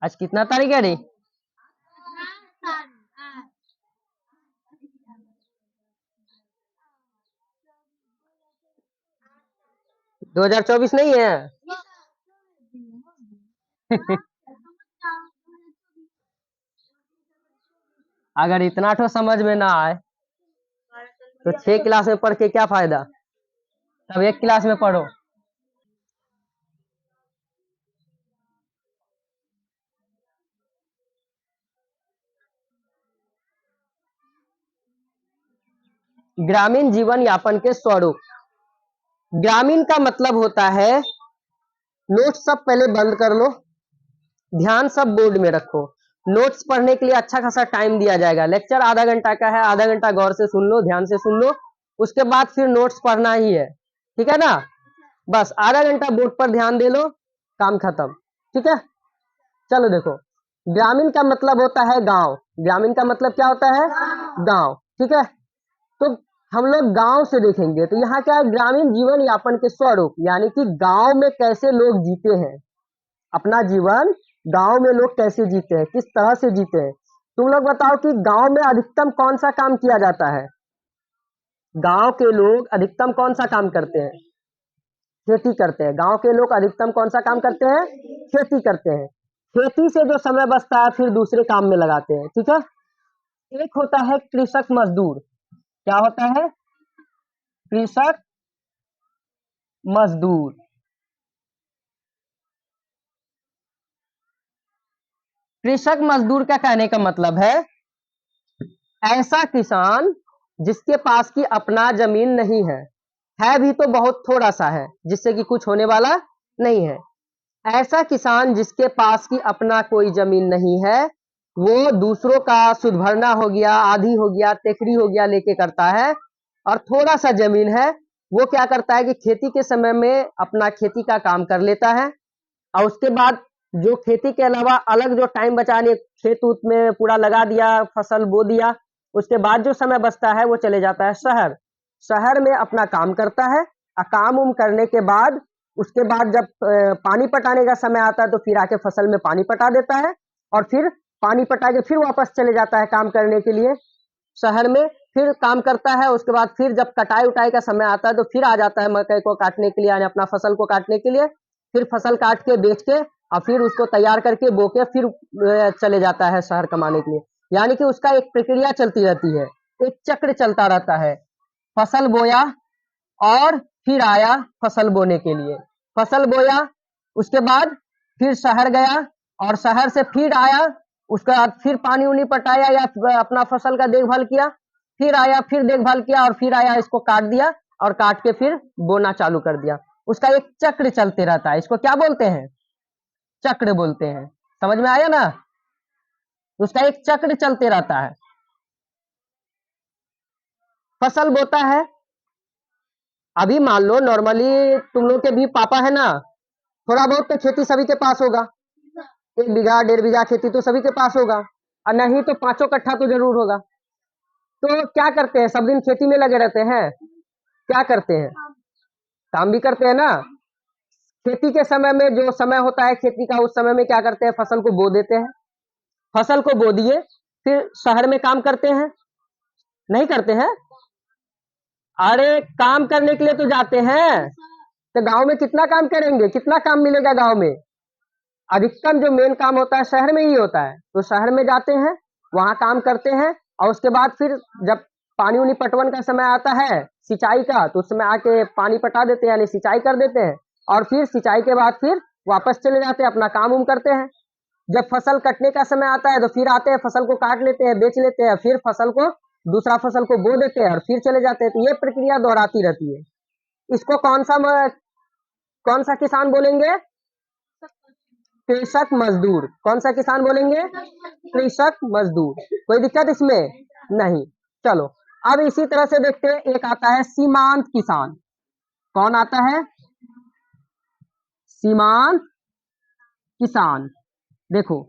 आज कितना तारीख है रे? 2024 नहीं है? अगर इतना तो समझ में ना आए तो 6 क्लास में पढ़ के क्या फायदा? तब 1 क्लास में पढ़ो। ग्रामीण जीवन यापन के स्वरूप। ग्रामीण का मतलब होता है, नोट्स सब पहले बंद कर लो, ध्यान सब बोर्ड में रखो। नोट्स पढ़ने के लिए अच्छा खासा टाइम दिया जाएगा। लेक्चर आधा घंटा का है, आधा घंटा गौर से सुन लो, ध्यान से सुन लो, उसके बाद फिर नोट्स पढ़ना ही है। ठीक है ना? बस आधा घंटा बोर्ड पर ध्यान दे लो, काम खत्म। ठीक है, चलो देखो, ग्रामीण का मतलब होता है गांव। ग्रामीण का मतलब क्या होता है? गांव। ठीक है, तो हम लोग गांव से देखेंगे तो यहाँ क्या है, ग्रामीण जीवन यापन के स्वरूप, यानी कि गांव में कैसे लोग जीते हैं, अपना जीवन गांव में लोग कैसे जीते हैं, किस तरह से जीते हैं। तुम लोग बताओ कि गांव में अधिकतम कौन सा काम किया जाता है? गांव के लोग अधिकतम कौन सा काम करते हैं? खेती करते हैं। गांव के लोग अधिकतम कौन सा काम करते हैं? खेती करते हैं। खेती से जो समय बचता है फिर दूसरे काम में लगाते हैं। ठीक है, एक होता है कृषक मजदूर। क्या होता है? कृषक मजदूर। कृषक मजदूर का कहने का मतलब ऐसा किसान जिसके पास की अपना जमीन नहीं है भी तो बहुत थोड़ा सा है, जिससे कि कुछ होने वाला नहीं है। ऐसा किसान जिसके पास की अपना कोई जमीन नहीं है, वो दूसरों का सुध भरना हो गया, आधी हो गया, तेखड़ी हो गया लेके करता है। और थोड़ा सा जमीन है, वो क्या करता है कि खेती के समय में अपना खेती का काम कर लेता है, और उसके बाद जो खेती के अलावा अलग जो टाइम बचाने, खेत उत में पूरा लगा दिया, फसल बो दिया, उसके बाद जो समय बचता है वो चले जाता है शहर। शहर में अपना काम करता है, और काम उम करने के बाद उसके बाद जब पानी पटाने का समय आता है तो फिर आके फसल में पानी पटा देता है, और फिर पानी पटा के फिर वापस चले जाता है काम करने के लिए शहर में। फिर काम करता है, उसके बाद फिर जब कटाई उटाई का समय आता है तो फिर आ जाता है मकई को काटने के लिए, यानी अपना फसल को काटने के लिए। फिर फसल काट के बेच के और फिर उसको तैयार करके बो के फिर चले जाता है शहर कमाने के लिए। यानी कि उसका एक प्रक्रिया चलती रहती है, एक चक्र चलता रहता है। फसल बोया और फिर आया फसल बोने के लिए, फसल बोया, उसके बाद फिर शहर गया और शहर से फिर आया, उसके बाद फिर पानी उनी पटाया या अपना फसल का देखभाल किया, फिर आया, फिर देखभाल किया, और फिर आया, इसको काट दिया और काट के फिर बोना चालू कर दिया। उसका एक चक्र चलते रहता है। इसको क्या बोलते हैं? चक्र बोलते हैं। समझ में आया ना? उसका एक चक्र चलते रहता है। फसल बोता है, अभी मान लो नॉर्मली तुम लोग के भी पापा है ना, थोड़ा बहुत तो खेती सभी के पास होगा, 1 बीघा 1.5 बीघा खेती तो सभी के पास होगा, और नहीं तो 5 कट्ठा तो जरूर होगा। तो क्या करते हैं, सब दिन खेती में लगे रहते हैं? क्या करते हैं? काम भी करते हैं ना। खेती के समय में जो समय होता है खेती का, उस समय में क्या करते हैं, फसल को बो देते हैं। फसल को बो दिए, फिर शहर में काम करते हैं? नहीं करते हैं? अरे काम करने के लिए तो जाते हैं, तो गांव में कितना काम करेंगे, कितना काम मिलेगा गांव में? अधिकतम जो मेन काम होता है शहर में ही होता है, तो शहर में जाते हैं, वहां काम करते हैं, और उसके बाद फिर जब पानी उनी पटवन का समय आता है, सिंचाई का, तो उस समय आके पानी पटा देते हैं, यानी सिंचाई कर देते हैं, और फिर सिंचाई के बाद फिर वापस चले जाते हैं, अपना काम उम करते हैं। जब फसल कटने का समय आता है तो फिर आते हैं, फसल को काट लेते हैं, बेच लेते हैं, फिर फसल को दूसरा फसल को बो देते हैं और फिर चले जाते हैं। तो ये प्रक्रिया दोहराती रहती है। इसको कौन सा किसान बोलेंगे? कृषक मजदूर। कौन सा किसान बोलेंगे? कृषक मजदूर। कोई दिक्कत इसमें नहीं। चलो, अब इसी तरह से देखते हैं, एक आता है सीमांत किसान। कौन आता है? सीमांत किसान। देखो,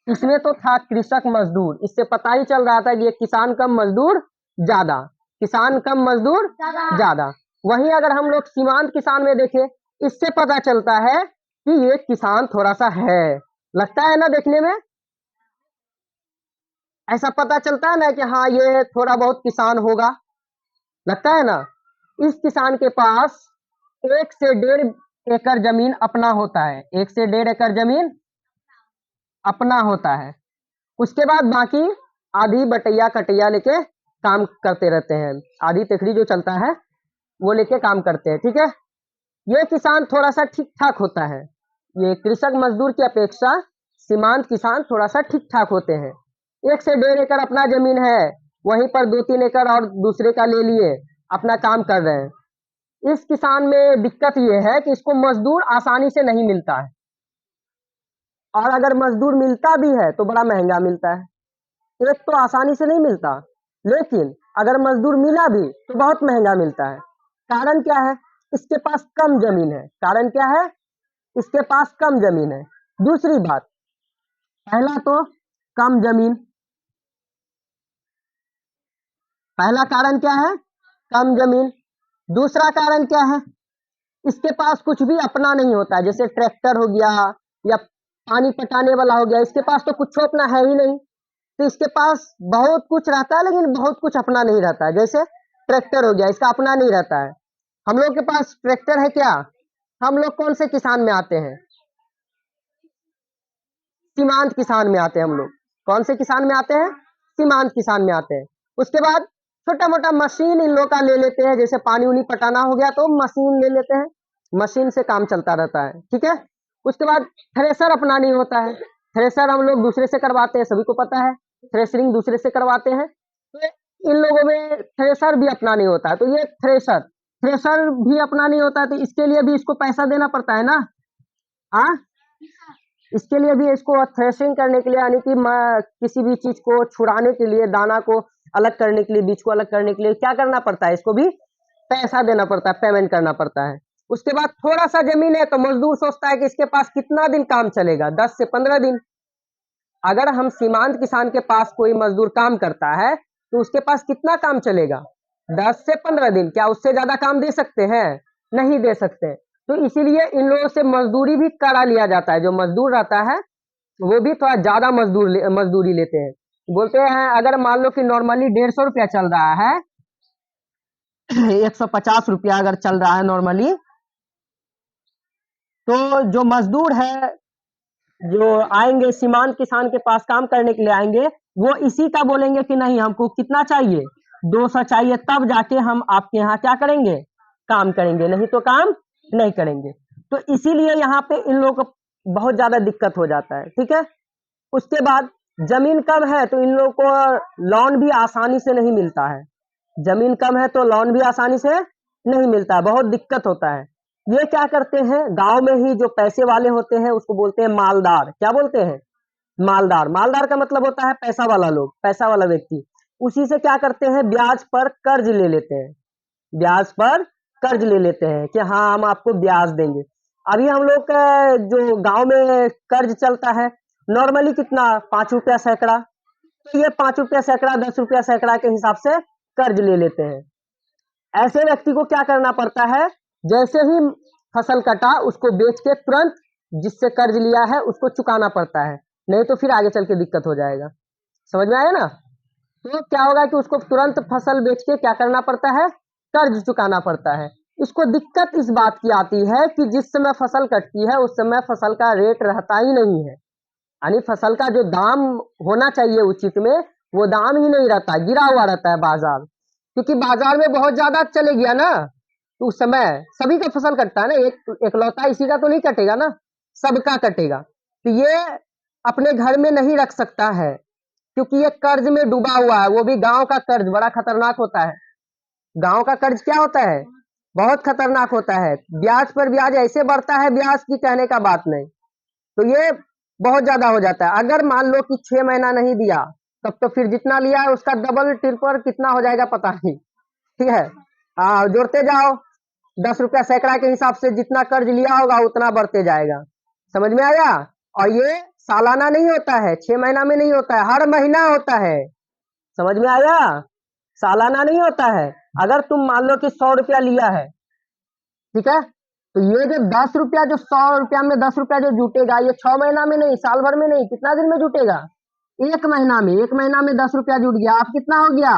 इसमें तो था कृषक मजदूर, इससे पता ही चल रहा था कि ये किसान कम मजदूर ज्यादा, किसान कम मजदूर ज्यादा। वहीं अगर हम लोग सीमांत किसान में देखें, इससे पता चलता है कि ये किसान थोड़ा सा है, लगता है ना देखने में, ऐसा पता चलता है ना कि हाँ ये थोड़ा बहुत किसान होगा, लगता है ना। इस किसान के पास 1 से 1.5 एकड़ जमीन अपना होता है, 1 से 1.5 एकड़ जमीन अपना होता है। उसके बाद बाकी आधी बटैया कटैया लेके काम करते रहते हैं, आधी तेखड़ी जो चलता है वो लेके काम करते हैं, ठीक है। ये किसान थोड़ा सा ठीक ठाक होता है, ये कृषक मजदूर की अपेक्षा सीमांत किसान थोड़ा सा ठीक ठाक होते हैं। 1 से 1.5 एकड़ अपना जमीन है, वहीं पर 2-3 एकड़ और दूसरे का ले लिए, अपना काम कर रहे हैं। इस किसान में दिक्कत ये है कि इसको मजदूर आसानी से नहीं मिलता है, और अगर मजदूर मिलता भी है तो बड़ा महंगा मिलता है। एक तो आसानी से नहीं मिलता, लेकिन अगर मजदूर मिला भी तो बहुत महंगा मिलता है। कारण क्या है? इसके पास कम जमीन है। कारण क्या है? इसके पास कम जमीन है। दूसरी बात, पहला तो कम जमीन, पहला कारण क्या है? कम जमीन। दूसरा कारण क्या है? इसके पास कुछ भी अपना नहीं होता है, जैसे ट्रैक्टर हो गया या पानी पटाने वाला हो गया, इसके पास तो कुछ अपना है ही नहीं। तो इसके पास बहुत कुछ रहता है लेकिन बहुत कुछ अपना नहीं रहता है। जैसे ट्रैक्टर हो गया, इसका अपना नहीं रहता है। हम लोग के पास ट्रैक्टर है क्या? हम लोग कौन से किसान में आते हैं? सीमांत किसान में आते हैं हम लोग। कौन से किसान में आते हैं? सीमांत किसान में आते हैं। उसके बाद छोटा मोटा मशीन इन लोग का ले लेते हैं, जैसे पानी उनी पटाना हो गया तो मशीन ले लेते हैं, मशीन से काम चलता रहता है, ठीक है। उसके बाद थ्रेसर अपना नहीं होता है, थ्रेसर हम लोग दूसरे से करवाते हैं, सभी को पता है, थ्रेसरिंग दूसरे से करवाते हैं। तो इन लोगों में थ्रेसर भी अपना नहीं होता है, तो ये थ्रेसर थ्रेसर भी अपना नहीं होता है, तो इसके लिए भी इसको पैसा देना पड़ता है ना। हाँ, इसके लिए भी इसको थ्रेशिंग करने के लिए, यानी कि किसी भी चीज को छुड़ाने के लिए, दाना को अलग करने के लिए, बीज को अलग करने के लिए क्या करना पड़ता है? इसको भी पैसा देना पड़ता है, पेमेंट करना पड़ता है। उसके बाद थोड़ा सा जमीन है तो मजदूर सोचता है कि इसके पास कितना दिन काम चलेगा, 10 से 15 दिन। अगर हम सीमांत किसान के पास कोई मजदूर काम करता है तो उसके पास कितना काम चलेगा? 10 से 15 दिन। क्या उससे ज्यादा काम दे सकते हैं? नहीं दे सकते। तो इसीलिए इन लोगों से मजदूरी भी करा लिया जाता है। जो मजदूर रहता है वो भी थोड़ा ज्यादा मजदूरी लेते हैं। बोलते हैं अगर मान लो कि नॉर्मली 150 रुपया चल रहा है, 150 रुपया अगर चल रहा है नॉर्मली, तो जो मजदूर है जो आएंगे सीमांत किसान के पास काम करने के लिए आएंगे, वो इसी का बोलेंगे कि नहीं हमको कितना चाहिए, 200 चाहिए, तब जाके हम आपके यहाँ क्या करेंगे, काम करेंगे, नहीं तो काम नहीं करेंगे। तो इसीलिए यहाँ पे इन लोगों को बहुत ज्यादा दिक्कत हो जाता है, ठीक है। उसके बाद जमीन कम है तो इन लोगों को लोन भी आसानी से नहीं मिलता है। जमीन कम है तो लोन भी आसानी से नहीं मिलता है, बहुत दिक्कत होता है। ये क्या करते हैं, गांव में ही जो पैसे वाले होते हैं उसको बोलते हैं मालदार। क्या बोलते हैं? मालदार। मालदार का मतलब होता है पैसा वाला लोग, पैसा वाला व्यक्ति। उसी से क्या करते हैं, ब्याज पर कर्ज ले लेते हैं, ब्याज पर कर्ज ले लेते हैं कि हाँ हम आपको ब्याज देंगे। अभी हम लोग का जो गांव में कर्ज चलता है नॉर्मली कितना, 5 रुपया सैकड़ा। तो ये 5 रुपया सैकड़ा, 10 रुपया सैकड़ा के हिसाब से कर्ज ले लेते हैं। ऐसे व्यक्ति को क्या करना पड़ता है, जैसे ही फसल कटा उसको बेच के तुरंत जिससे कर्ज लिया है उसको चुकाना पड़ता है, नहीं तो फिर आगे चल के दिक्कत हो जाएगा। समझ में आया ना। तो क्या होगा कि उसको तुरंत फसल बेच के क्या करना पड़ता है, कर्ज चुकाना पड़ता है। इसको दिक्कत इस बात की आती है कि जिस समय फसल कटती है उस समय फसल का रेट रहता ही नहीं है, यानी फसल का जो दाम होना चाहिए उचित में वो दाम ही नहीं रहता, गिरा हुआ रहता है बाजार। क्योंकि बाजार में बहुत ज्यादा चले गया ना, तो उस समय सभी का फसल कटता है ना, एक एकलौता इसी का तो नहीं कटेगा ना, सबका कटेगा। तो ये अपने घर में नहीं रख सकता है, क्योंकि ये कर्ज में डूबा हुआ है, वो भी गांव का कर्ज बड़ा खतरनाक होता है। गांव का कर्ज क्या होता है, बहुत खतरनाक होता है, ब्याज पर ब्याज ऐसे बढ़ता है, ब्याज की कहने का बात नहीं। तो ये बहुत ज्यादा हो जाता है। अगर मान लो कि 6 महीना नहीं दिया तब तो फिर जितना लिया है उसका डबल ट्रिपल कितना हो जाएगा पता नहीं, ठीक है। जोड़ते जाओ, 10 रुपया सैकड़ा के हिसाब से जितना कर्ज लिया होगा उतना बढ़ते जाएगा। समझ में आया। और ये सालाना नहीं होता है, 6 महीना में नहीं होता है, हर महीना होता है। समझ में आया, सालाना नहीं होता है। अगर तुम मान लो कि 100 रुपया लिया है, ठीक है, तो ये जो 10 रुपया, जो 100 रुपया में 10 रुपया जो जुटेगा, ये 6 महीना में नहीं, साल भर में नहीं, कितना दिन में जुटेगा? 1 महीना में। 1 महीना में 10 रुपया जुट गया, अब कितना हो गया?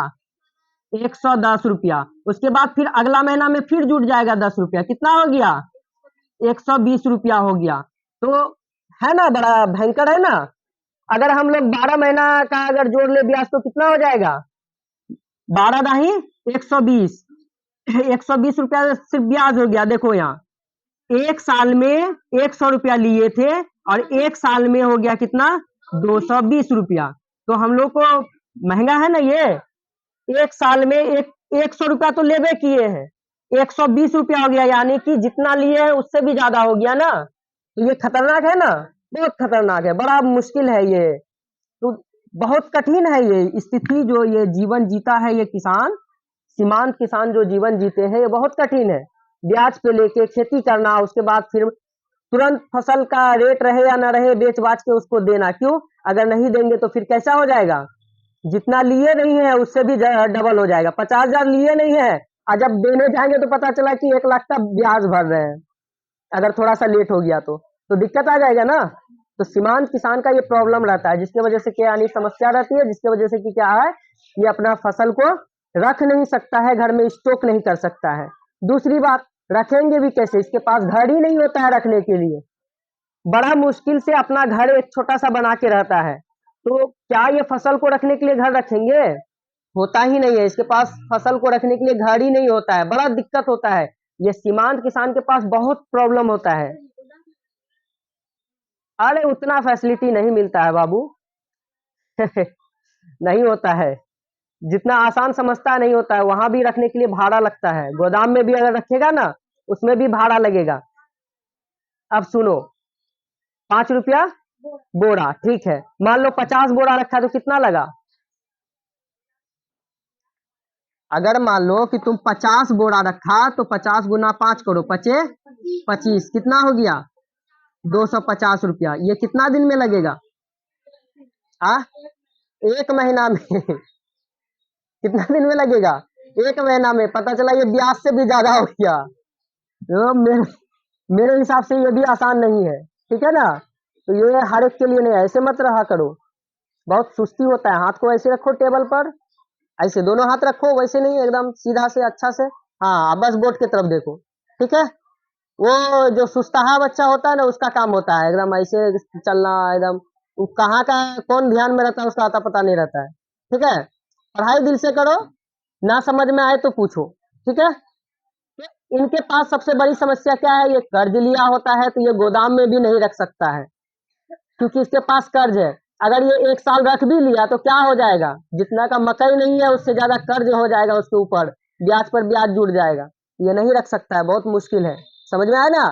110 रुपया। उसके बाद फिर अगला महीना में फिर जुट जाएगा 10 रुपया, कितना हो गया? 120 रुपया हो गया। तो है ना, बड़ा भयंकर है ना। अगर हम लोग 12 महीना का अगर जोड़ ले ब्याज तो कितना हो जाएगा? 12 दाही 120। 120 रुपया सिर्फ ब्याज हो गया। देखो यहाँ, एक साल में 100 रुपया लिए थे और एक साल में हो गया कितना? 220 रुपया। तो हम लोग को महंगा है ना ये। एक साल में 100 रुपया तो लेबे किए हैं, 120 रुपया हो गया, यानी कि जितना लिए हैं उससे भी ज्यादा हो गया ना। तो ये खतरनाक है ना, बहुत खतरनाक है, बड़ा मुश्किल है ये। तो बहुत कठिन है ये स्थिति, जो ये जीवन जीता है ये किसान, सीमांत किसान जो जीवन जीते हैं, ये बहुत कठिन है। ब्याज पे लेके खेती करना, उसके बाद फिर तुरंत फसल का रेट रहे या ना रहे बेच बाच के उसको देना। क्यों? अगर नहीं देंगे तो फिर कैसा हो जाएगा? जितना लिए नहीं है उससे भी डबल हो जाएगा। 50,000 लिए नहीं है और जब देने जाएंगे तो पता चला कि 1 लाख का ब्याज भर रहे हैं, अगर थोड़ा सा लेट हो गया तो दिक्कत आ जाएगा ना। तो सीमांत किसान का ये प्रॉब्लम रहता है, जिसकी वजह से क्या यानी समस्या रहती है, जिसकी वजह से कि क्या है, ये अपना फसल को रख नहीं सकता है, घर में स्टॉक नहीं कर सकता है। दूसरी बात, रखेंगे भी कैसे? इसके पास घर ही नहीं होता है रखने के लिए, बड़ा मुश्किल से अपना घर एक छोटा सा बना के रहता है। तो क्या ये फसल को रखने के लिए घर रखेंगे? होता ही नहीं है, इसके पास फसल को रखने के लिए घर ही नहीं होता है, बड़ा दिक्कत होता है। ये सीमांत किसान के पास बहुत प्रॉब्लम होता है। अरे उतना फैसिलिटी नहीं मिलता है बाबू। नहीं होता है, जितना आसान समझता है नहीं होता है। वहां भी रखने के लिए भाड़ा लगता है, गोदाम में भी अगर रखेगा ना उसमें भी भाड़ा लगेगा। अब सुनो, 5 रुपया बोरा, ठीक है, मान लो 50 बोरा रखा तो कितना लगा? अगर मान लो कि तुम 50 बोरा रखा तो 50 गुना 5 करो, 25, कितना हो गया? 250 रुपया। ये कितना दिन में लगेगा? आ 1 महीना में। कितना दिन में लगेगा? 1 महीना में। पता चला ये ब्याज से भी ज्यादा हो गया। तो मेरे हिसाब से ये भी आसान नहीं है, ठीक है ना। तो ये हर एक के लिए नहीं है, ऐसे मत रहा करो, बहुत सुस्ती होता है। हाथ को ऐसे रखो टेबल पर, ऐसे दोनों हाथ रखो, वैसे नहीं, एकदम सीधा से अच्छा से। हाँ, बस बोर्ड की तरफ देखो, ठीक है। वो जो सुस्ताहा बच्चा होता है ना, उसका काम होता है एकदम ऐसे चलना, एकदम कहाँ का कौन ध्यान में रहता है उसका आता पता नहीं रहता है, ठीक है। पढ़ाई दिल से करो, ना समझ में आए तो पूछो, ठीक है। तो इनके पास सबसे बड़ी समस्या क्या है? ये कर्ज लिया होता है तो ये गोदाम में भी नहीं रख सकता है, क्योंकि इसके पास कर्ज है। अगर ये 1 साल रख भी लिया तो क्या हो जाएगा? जितना का मकई नहीं है उससे ज्यादा कर्ज हो जाएगा उसके ऊपर, ब्याज पर ब्याज जुड़ जाएगा। ये नहीं रख सकता है, बहुत मुश्किल है। समझ में आया ना।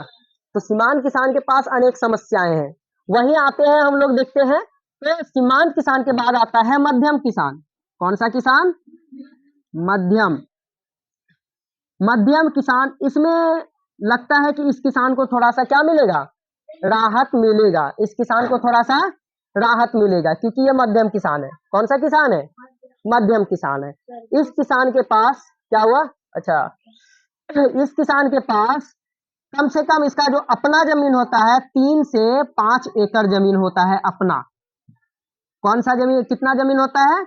तो सीमांत किसान के पास अनेक समस्याएं हैं। वहीं आते हैं हम लोग देखते हैं, तो सीमांत किसान के बाद आता है मध्यम किसान। कौन सा किसान? मध्यम। मध्यम किसान, इसमें लगता है कि इस किसान को थोड़ा सा क्या मिलेगा? राहत मिलेगा। इस किसान को थोड़ा सा राहत मिलेगा क्योंकि ये मध्यम किसान है। कौन सा किसान है? मध्यम किसान है। इस किसान के पास क्या हुआ? अच्छा, इस किसान के पास कम से कम इसका जो अपना जमीन होता है 3 से 5 एकड़ जमीन होता है अपना। कौन सा जमीन, कितना जमीन होता है?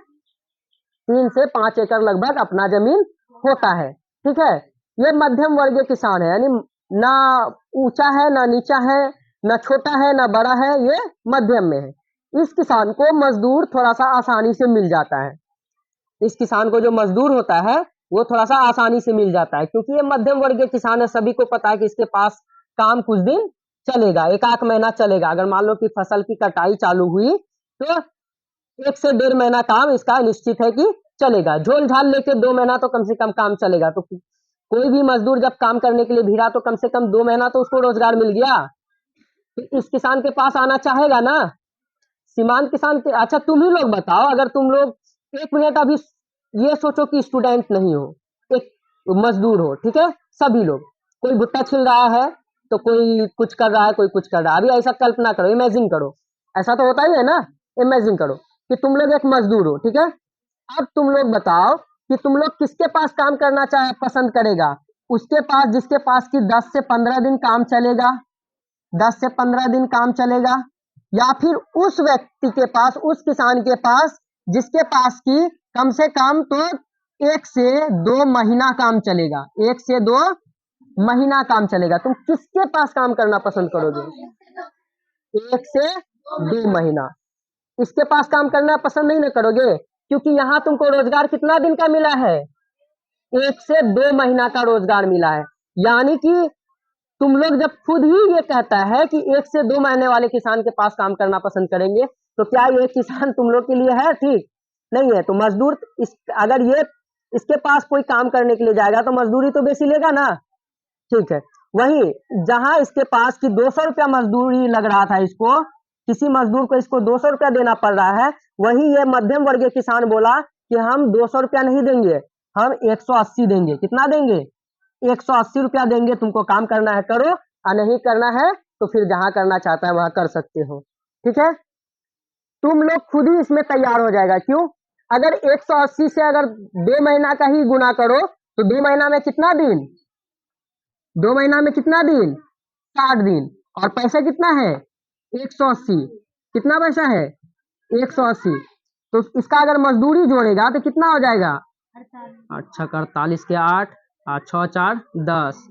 3 से 5 एकड़ लगभग अपना जमीन होता है, ठीक है। ये मध्यम वर्गीय किसान है, यानी ना ऊंचा है ना नीचा है, ना छोटा है ना बड़ा है, ये मध्यम में है। इस किसान को मजदूर थोड़ा सा आसानी से मिल जाता है। इस किसान को जो मजदूर होता है वो थोड़ा सा आसानी से मिल जाता है, क्योंकि ये मध्यम वर्गीय किसान है। सभी को पता है कि इसके पास काम कुछ दिन चलेगा, 1 महीना चलेगा। अगर मान लो कि फसल की कटाई चालू हुई तो 1 से 1.5 महीना काम इसका निश्चित है कि चलेगा। झोल झाल लेके 2 महीना तो कम से कम काम चलेगा। तो कोई भी मजदूर जब काम करने के लिए भिड़ा तो कम से कम 2 महीना तो उसको रोजगार मिल गया। तो इस किसान के पास आना चाहेगा ना सीमांत किसान के। अच्छा तुम ही लोग बताओ, अगर तुम लोग 1 मिनट अभी ये सोचो कि स्टूडेंट नहीं हो, एक मजदूर हो, ठीक है। सभी लोग, कोई भुट्टा छिल रहा है तो कोई कुछ कर रहा है, कोई कुछ कर रहा है। अभी ऐसा कल्पना करो, इमेजिन करो, ऐसा तो होता ही है ना। इमेजिन करो कि तुम लोग एक मजदूर हो, ठीक है। अब तुम लोग बताओ कि तुम लोग किसके पास काम करना चाहे पसंद करेगा? उसके पास, जिसके पास की 10 से 15 दिन काम चलेगा, 10 से 15 दिन काम चलेगा, या फिर उस व्यक्ति के पास, उस किसान के पास जिसके पास की कम से कम तो 1 से 2 महीना काम चलेगा, 1 से 2 महीना काम चलेगा। तुम किसके पास काम करना पसंद करोगे? 1 से 2 महीना। इसके पास काम करना पसंद नहीं ना करोगे, क्योंकि यहाँ तुमको रोजगार कितना दिन का मिला है? 1 से 2 महीना का रोजगार मिला है। यानी कि तुम लोग जब खुद ही ये कहता है कि 1 से 2 महीने वाले किसान के पास काम करना पसंद करेंगे, तो क्या ये किसान तुम लोग के लिए है? ठीक नहीं है। तो मजदूर अगर ये इसके पास कोई काम करने के लिए जाएगा तो मजदूरी तो बेसी लेगा ना, ठीक है। वही जहां इसके पास की 200 रुपया मजदूरी लग रहा था, इसको किसी मजदूर को इसको 200 रुपया देना पड़ रहा है, वही ये मध्यम वर्गीय किसान बोला कि हम 200 रुपया नहीं देंगे, हम 180 देंगे। कितना देंगे? 180 रुपया देंगे। तुमको काम करना है करो, और नहीं करना है तो फिर जहां करना चाहता है वहां कर सकते हो, ठीक है। तुम लोग खुद ही इसमें तैयार हो जाएगा। क्यों? अगर 180 से अगर 2 महीना का ही गुना करो तो 2 महीना में कितना दिन? 2 महीना में कितना दिन? 60 दिन। और पैसा कितना है? 180। कितना पैसा है? 180। तो इसका अगर मजदूरी जोड़ेगा तो कितना हो जाएगा? 48 के 8, 6 4 10,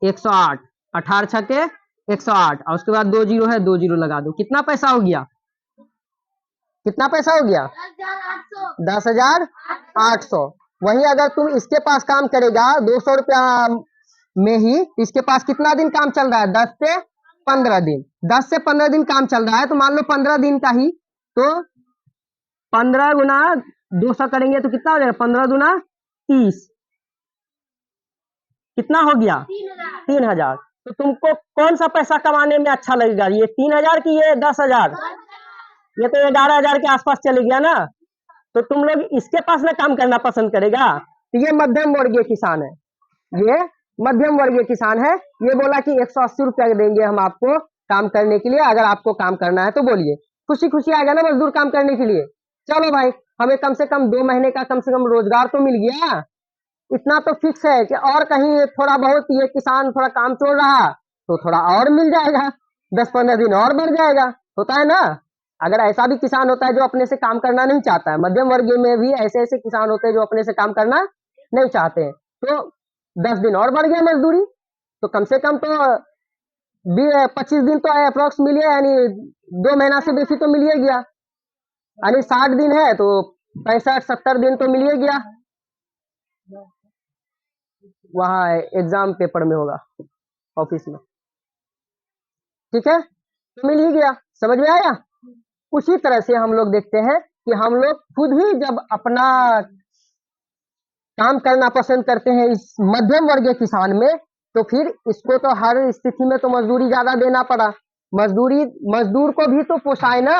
108, 18 6 के 108, और उसके बाद 2 जीरो है, 2 जीरो लगा दो। कितना पैसा हो गया? कितना पैसा हो गया? 10,800। वही अगर तुम इसके पास काम करेगा 200 रुपया में ही, इसके पास कितना दिन काम चल रहा है? 10 से 15 दिन। 10 से 15 दिन काम चल रहा है, तो मान लो 15 दिन का ही, तो 15 गुना 200 करेंगे तो कितना हो जाएगा? 15 गुना 30, कितना हो गया? 3,000। तो तुमको कौन सा पैसा कमाने में अच्छा लगेगा? ये 3,000 की ये 10,000? ये तो 11,000 के आसपास चले गया ना। तो तुम लोग इसके पास ना काम करना पसंद करेगा। तो ये मध्यम वर्गीय किसान है, ये मध्यम वर्गीय किसान है। ये बोला कि 180 रुपया देंगे हम आपको काम करने के लिए, अगर आपको काम करना है तो बोलिए। खुशी खुशी आएगा ना मजदूर काम करने के लिए। चलो भाई, हमें कम से कम 2 महीने का कम से कम रोजगार तो मिल गया। इतना तो फिक्स है कि और कहीं थोड़ा बहुत ये किसान थोड़ा काम छोड़ रहा तो थोड़ा और मिल जाएगा, 10-15 दिन और बढ़ जाएगा। होता है ना। अगर ऐसा भी किसान होता है जो अपने से काम करना नहीं चाहता है, मध्यम वर्गीय में भी ऐसे ऐसे किसान होते हैं जो अपने से काम करना नहीं चाहते हैं, तो 10 दिन और बढ़ गया मजदूरी, तो कम से कम तो 25 दिन तो अप्रोक्स मिलिए, यानी 2 महीना से बेसी तो मिलिए गया। यानी 60 दिन है तो 65-70 दिन तो मिलिए गया। वहां एग्जाम पेपर में होगा, ऑफिस में, ठीक है। तो मिल ही गया। समझ में आया? उसी तरह से हम लोग देखते हैं कि हम लोग खुद ही जब अपना काम करना पसंद करते हैं इस मध्यम वर्गीय किसान में, तो फिर इसको तो हर स्थिति में तो मजदूरी ज्यादा देना पड़ा। मजदूर को भी तो पोसाए ना,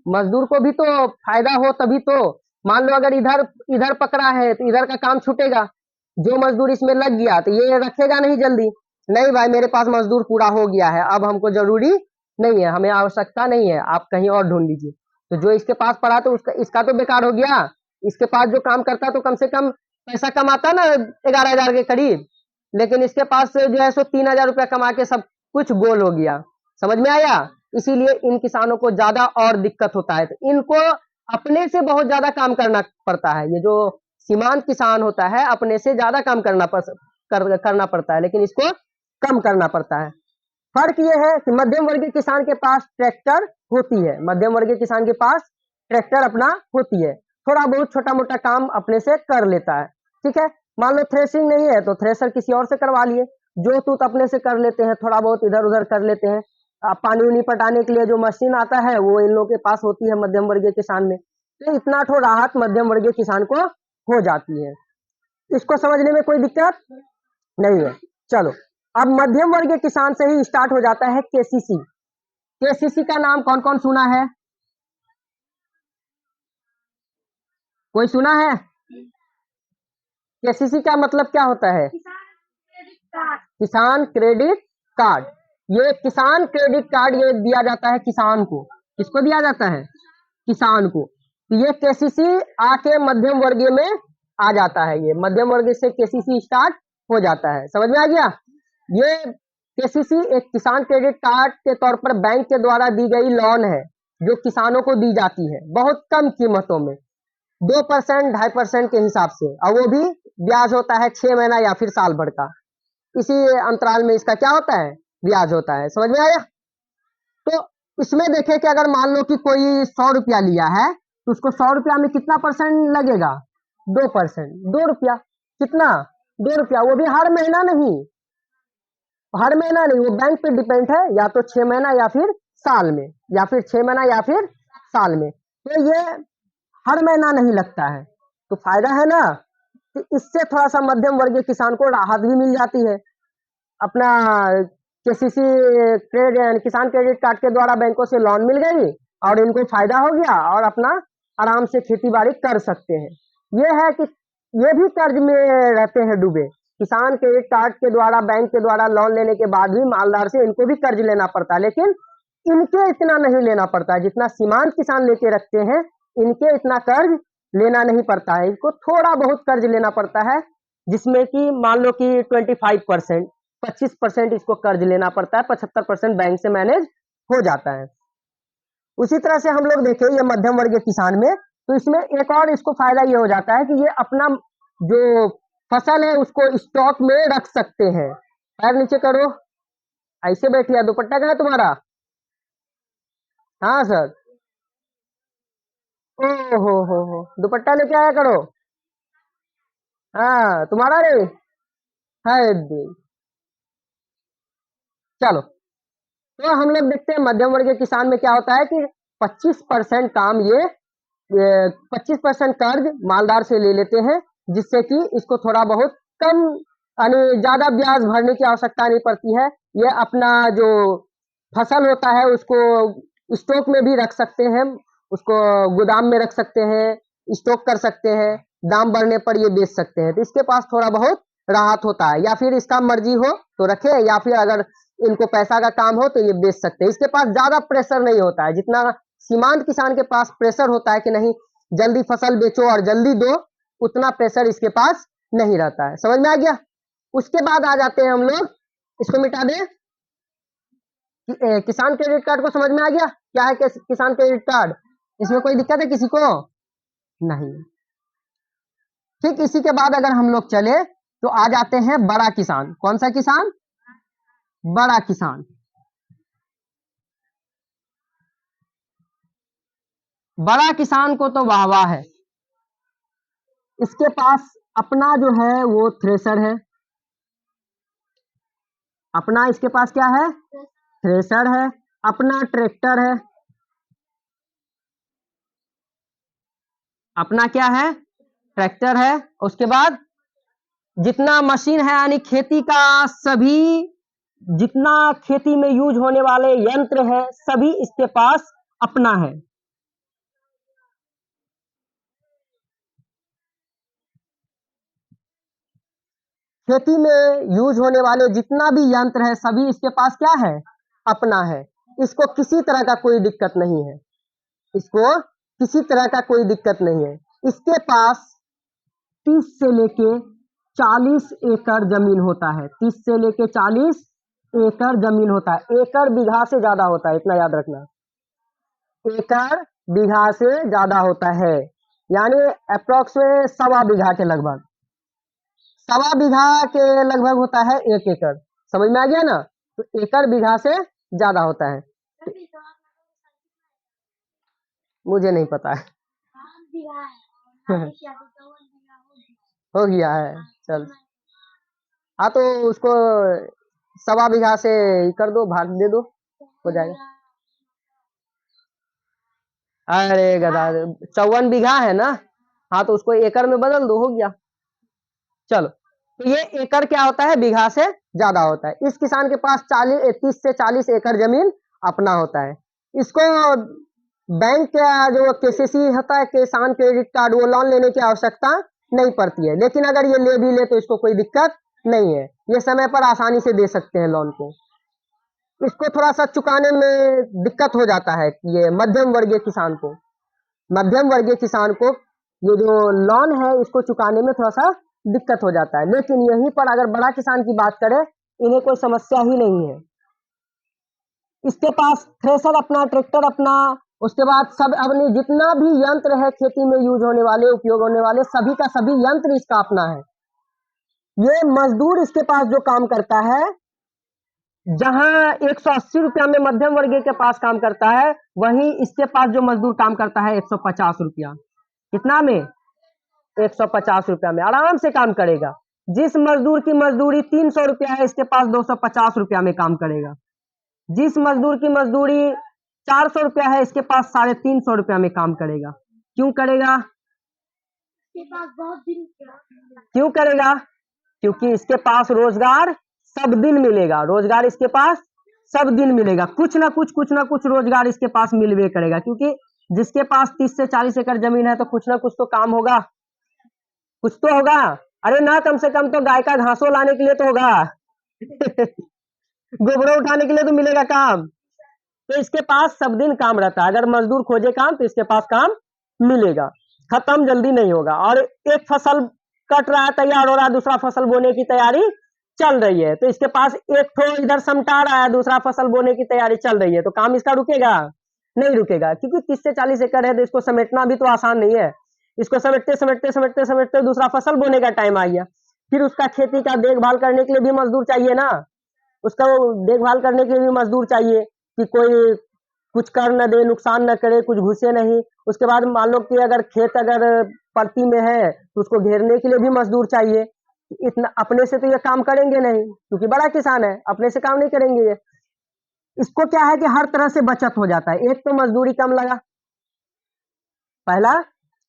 मजदूर को भी तो फायदा हो, तभी तो। मान लो अगर इधर पकड़ा है तो इधर का काम छूटेगा, जो मजदूर इसमें लग गया तो ये रखेगा नहीं जल्दी, नहीं भाई मेरे पास मजदूर पूरा हो गया है, अब हमको जरूरी नहीं है, हमें आवश्यकता नहीं है, आप कहीं और ढूंढ लीजिए। तो जो इसके पास पड़ा तो इसका तो बेकार हो गया। इसके पास जो काम करता तो कम से कम पैसा कमाता ना 11,000 के करीब, लेकिन इसके पास से जो है सो 3,000 रुपया कमा के सब कुछ गोल हो गया। समझ में आया? इसीलिए इन किसानों को ज्यादा और दिक्कत होता है, तो इनको अपने से बहुत ज्यादा काम करना पड़ता है। ये जो सीमांत किसान होता है अपने से ज्यादा काम करना पड़ता है, लेकिन इसको कम करना पड़ता है। फर्क ये है कि मध्यम वर्गीय किसान के पास ट्रैक्टर होती है, मध्यम वर्गीय किसान के पास ट्रैक्टर अपना होती है, थोड़ा बहुत छोटा मोटा काम अपने से कर लेता है, ठीक है। मान लो थ्रेसिंग नहीं है तो थ्रेसर किसी और से करवा लिए, जो तूत अपने से कर लेते हैं, थोड़ा बहुत इधर उधर कर लेते हैं। पानी उनी पटाने के लिए जो मशीन आता है वो इन लोगों के पास होती है मध्यम वर्गीय किसान में। तो इतना ठो राहत मध्यम वर्गीय किसान को हो जाती है। इसको समझने में कोई दिक्कत नहीं है। चलो, अब मध्यम वर्गीय किसान से ही स्टार्ट हो जाता है केसीसी। केसीसी का नाम कौन कौन सुना है? कोई सुना है? केसीसी का मतलब क्या होता है? किसान क्रेडिट कार्ड। ये किसान क्रेडिट कार्ड ये दिया जाता है किसान को। किसको दिया जाता है? किसान को। तो ये केसीसी आके मध्यम वर्गीय में आ जाता है। ये मध्यम वर्गीय से केसीसी स्टार्ट हो जाता है। समझ में आ गया? ये केसीसी एक किसान क्रेडिट कार्ड के तौर पर बैंक के द्वारा दी गई लोन है जो किसानों को दी जाती है बहुत कम कीमतों में, 2% 2.5% के हिसाब से, और वो भी ब्याज होता है 6 महीना या फिर साल भर का। इसी अंतराल में इसका क्या होता है? ब्याज होता है। समझ में आया? तो इसमें देखें कि अगर मान लो कि कोई 100 रुपया लिया है तो उसको 100 रुपया में कितना परसेंट लगेगा? 2%, 2 रुपया। कितना? 2 रुपया। वो भी हर महीना नहीं, हर महीना नहीं, वो बैंक पे डिपेंड है, या तो 6 महीना या फिर साल में, या फिर 6 महीना या फिर साल में। तो ये हर महीना नहीं लगता है, तो फायदा है ना। तो इससे थोड़ा सा मध्यम वर्गीय किसान को राहत भी मिल जाती है। अपना केसीसी किसान क्रेडिट कार्ड के द्वारा बैंकों से लोन मिल गई और इनको फायदा हो गया और अपना आराम से खेती बाड़ी कर सकते हैं। ये है कि ये भी कर्ज में रहते हैं डूबे। किसान क्रेडिट कार्ड के द्वारा बैंक के द्वारा लोन लेने के बाद भी मालदार से इनको भी कर्ज लेना पड़ता है, लेकिन इनके इतना नहीं लेना पड़ता है जितना सीमांत किसान लेके रखते हैं। इनके इतना कर्ज लेना नहीं पड़ता है, इनको थोड़ा बहुत कर्ज लेना पड़ता है, जिसमें कि मान लो कि 25%, 25% इसको कर्ज लेना पड़ता है, 75% बैंक से मैनेज हो जाता है। उसी तरह से हम लोग देखें ये मध्यम वर्गीय किसान में, तो इसमें एक और इसको फायदा ये हो जाता है कि ये अपना जो फसल है उसको स्टॉक में रख सकते हैं। पैर नीचे करो, ऐसे बैठिए। दुपट्टा कहाँ है तुम्हारा? हाँ सर। ओ हो, दुपट्टा लेके आया करो। हाँ तुम्हारा रे है दे। चलो, तो हम लोग देखते हैं मध्यम वर्गीय किसान में क्या होता है कि 25% काम ये 25% कर्ज मालदार से ले लेते हैं, जिससे कि इसको थोड़ा बहुत कम यानी ज्यादा ब्याज भरने की आवश्यकता नहीं पड़ती है। ये अपना जो फसल होता है उसको स्टॉक में भी रख सकते हैं, उसको गोदाम में रख सकते हैं, स्टॉक कर सकते हैं, दाम बढ़ने पर ये बेच सकते हैं। तो इसके पास थोड़ा बहुत राहत होता है, या फिर इसका मर्जी हो तो रखे, या फिर अगर इनको पैसा का काम हो तो ये बेच सकते हैं। इसके पास ज्यादा प्रेशर नहीं होता है जितना सीमांत किसान के पास प्रेशर होता है कि नहीं जल्दी फसल बेचो और जल्दी दो, उतना प्रेशर इसके पास नहीं रहता है। समझ में आ गया? उसके बाद आ जाते हैं हम लोग, इसको मिटा दें, किसान क्रेडिट कार्ड को समझ में आ गया क्या है किसान क्रेडिट कार्ड? इसमें कोई दिक्कत है किसी को? नहीं। ठीक, इसी के बाद अगर हम लोग चले तो आ जाते हैं बड़ा किसान। कौन सा किसान? बड़ा किसान। बड़ा किसान को तो वाह वाह है, इसके पास अपना जो है वो थ्रेसर है, अपना इसके पास क्या है? थ्रेसर है, अपना ट्रैक्टर है, अपना क्या है? ट्रैक्टर है। उसके बाद जितना मशीन है यानी खेती का सभी जितना खेती में यूज होने वाले यंत्र है सभी इसके पास अपना है। खेती में यूज होने वाले जितना भी यंत्र है सभी इसके पास क्या है? अपना है। इसको किसी तरह का कोई दिक्कत नहीं है, इसको किसी तरह का कोई दिक्कत नहीं है। इसके पास 30 से लेके 40 एकड़ जमीन होता है, 30 से लेके 40 एकड़ जमीन होता है। एकड़ बीघा से ज्यादा होता है, इतना याद रखना, एकड़ बीघा से ज्यादा होता है, यानी अप्रोक्स में 1.25 बीघा के लगभग, 1.25 बीघा के लगभग होता है 1 एकड़। समझ में आ गया ना? तो एकड़ बीघा से ज्यादा होता है। मुझे नहीं पता है। हो गया है, चल। हाँ तो उसको 1.25 बीघा से कर दो, भाग दे दो, हो जाएगा। अरे गधा, 54 बीघा है ना? हाँ तो उसको एकड़ में बदल दो, हो गया। चलो, तो ये एकड़ क्या होता है? बीघा से ज्यादा होता है। इस किसान के पास 30 से 40 एकड़ जमीन अपना होता है। इसको बैंक का जो केसीसी होता है, किसान क्रेडिट कार्ड, वो लोन लेने की आवश्यकता नहीं पड़ती है, लेकिन अगर ये ले भी ले तो इसको कोई दिक्कत नहीं है, ये समय पर आसानी से दे सकते हैं लोन को। इसको थोड़ा सा चुकाने में दिक्कत हो जाता है, ये मध्यम वर्गीय किसान को, मध्यम वर्गीय किसान को ये जो लोन है इसको चुकाने में थोड़ा सा दिक्कत हो जाता है। लेकिन यहीं पर अगर बड़ा किसान की बात करें, इन्हें कोई समस्या ही नहीं है। इसके पास थ्रेशर अपना, ट्रैक्टर अपना, उसके बाद सब अपने जितना भी यंत्र है खेती में यूज होने वाले, उपयोग होने वाले, सभी का सभी यंत्र इसका अपना है। ये मजदूर इसके पास जो काम करता है, जहां 180 रुपया में मध्यम वर्गीय के पास काम करता है, वहीं इसके पास जो मजदूर काम करता है 150 रुपया। कितना में? 150 रुपया में आराम से काम करेगा। जिस मजदूर की मजदूरी 300 रुपया है, इसके पास 250 रुपया में काम करेगा। जिस मजदूर की मजदूरी 400 रुपया है, इसके पास 350 रुपया में काम करेगा। क्यों करेगा? क्यों करेगा? क्योंकि इसके पास रोजगार सब दिन मिलेगा। रोजगार इसके पास सब दिन मिलेगा। कुछ ना कुछ रोजगार इसके पास मिलवे करेगा। क्योंकि जिसके पास 30 से 40 एकड़ जमीन है, तो कुछ ना कुछ तो काम होगा, कुछ तो होगा। अरे ना, कम से कम तो गाय का घासों लाने के लिए तो होगा गोबरों उठाने के लिए तो मिलेगा काम। तो इसके पास सब दिन काम रहता है। अगर मजदूर खोजे काम, तो इसके पास काम मिलेगा, खत्म जल्दी नहीं होगा। और एक फसल कट रहा है, तैयार हो रहा है, दूसरा फसल बोने की तैयारी चल रही है, तो इसके पास एक ठो इधर समटा रहा है, दूसरा फसल बोने की तैयारी चल रही है, तो काम इसका रुकेगा? नहीं रुकेगा। क्योंकि 30 से 40 एकड़ है, तो इसको समेटना भी तो आसान नहीं है। इसको समेटते समेटते समेटते समेटते दूसरा फसल बोने का टाइम आ गया। फिर उसका खेती का देखभाल करने के लिए भी मजदूर चाहिए ना। उसका देखभाल करने के लिए भी मजदूर चाहिए कि कोई कुछ कर न दे, नुकसान न करे, कुछ घुसे नहीं। उसके बाद मान लो कि अगर खेत अगर परती में है, तो उसको घेरने के लिए भी मजदूर चाहिए। इतना अपने से तो ये काम करेंगे नहीं, क्योंकि बड़ा किसान है, अपने से काम नहीं करेंगे ये। इसको क्या है कि हर तरह से बचत हो जाता है। एक तो मजदूरी कम लगा, पहला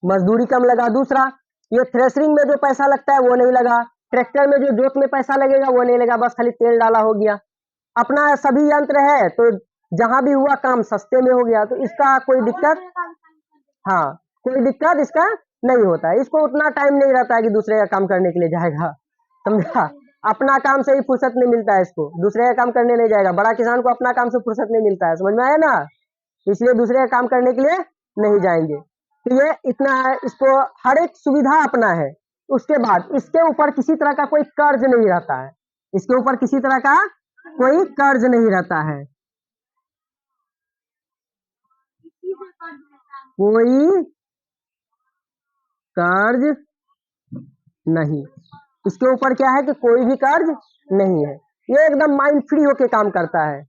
मजदूरी कम लगा। दूसरा, ये थ्रेशरिंग में जो पैसा लगता है वो नहीं लगा। ट्रैक्टर में जो जोत में पैसा लगेगा वो नहीं लगा, बस खाली तेल डाला हो गया। अपना सभी यंत्र है, तो जहां भी हुआ काम सस्ते में हो गया, तो इसका कोई दिक्कत, हाँ, कोई दिक्कत इसका नहीं होता है। इसको उतना टाइम नहीं रहता है कि दूसरे का काम करने के लिए जाएगा, समझा। अपना काम से ही फुर्सत नहीं मिलता है इसको, दूसरे का काम करने नहीं जाएगा। बड़ा किसान को अपना काम से फुर्सत नहीं मिलता है, समझ में आया ना। इसलिए दूसरे का काम करने के लिए नहीं जाएंगे। तो ये इतना है, इसको हर एक सुविधा अपना है। उसके बाद इसके ऊपर किसी तरह का कोई कर्ज नहीं रहता है। इसके ऊपर किसी तरह का कोई कर्ज नहीं रहता है, कोई कर्ज नहीं। इसके ऊपर क्या है कि कोई भी कर्ज नहीं है। ये एकदम माइंड फ्री होके काम करता है,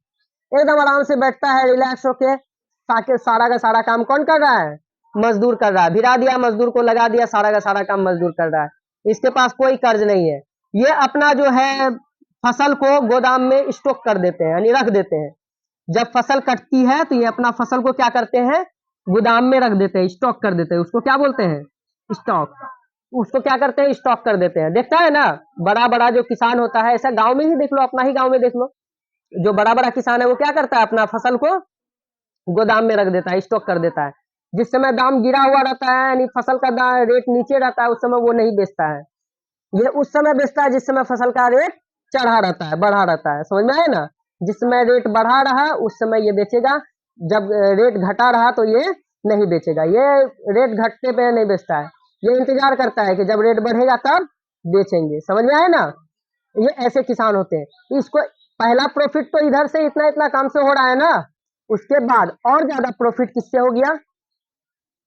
एकदम आराम से बैठता है, रिलैक्स होके। ताकि सारा का सारा काम कौन कर रहा है? मजदूर कर रहा है। भिड़ा दिया मजदूर को, लगा दिया, सारा का सारा काम मजदूर कर रहा है। इसके पास कोई कर्ज नहीं है। ये अपना जो है फसल को गोदाम में स्टॉक कर देते हैं, यानी रख देते हैं। जब फसल कटती है, तो ये अपना फसल को क्या करते हैं? गोदाम में रख देते हैं, स्टॉक कर देते हैं। उसको क्या बोलते हैं? स्टॉक। उसको क्या करते हैं? स्टॉक कर देते हैं। देखता है ना, बड़ा बड़ा जो किसान होता है, ऐसा गांव में ही देख लो, अपना ही गांव में देख लो, जो बड़ा बड़ा किसान है वो क्या करता है? अपना फसल को गोदाम में रख देता है, स्टॉक कर देता है। जिस समय दाम गिरा हुआ रहता है, यानी फसल का रेट नीचे रहता है, उस समय वो नहीं बेचता है। ये उस समय बेचता है जिस समय फसल का रेट चढ़ा रहता है, बढ़ा रहता है, समझ में आया ना। जिस समय रेट बढ़ा रहा उस समय ये बेचेगा, जब रेट घटा रहा तो ये नहीं बेचेगा। ये रेट घटने पे नहीं बेचता है, ये इंतजार करता है कि जब रेट बढ़ेगा तब बेचेंगे, समझ में आया ना। ये ऐसे किसान होते हैं। इसको पहला प्रॉफिट तो इधर से इतना इतना काम से हो रहा है ना, उसके बाद और ज्यादा प्रॉफिट किससे हो गया?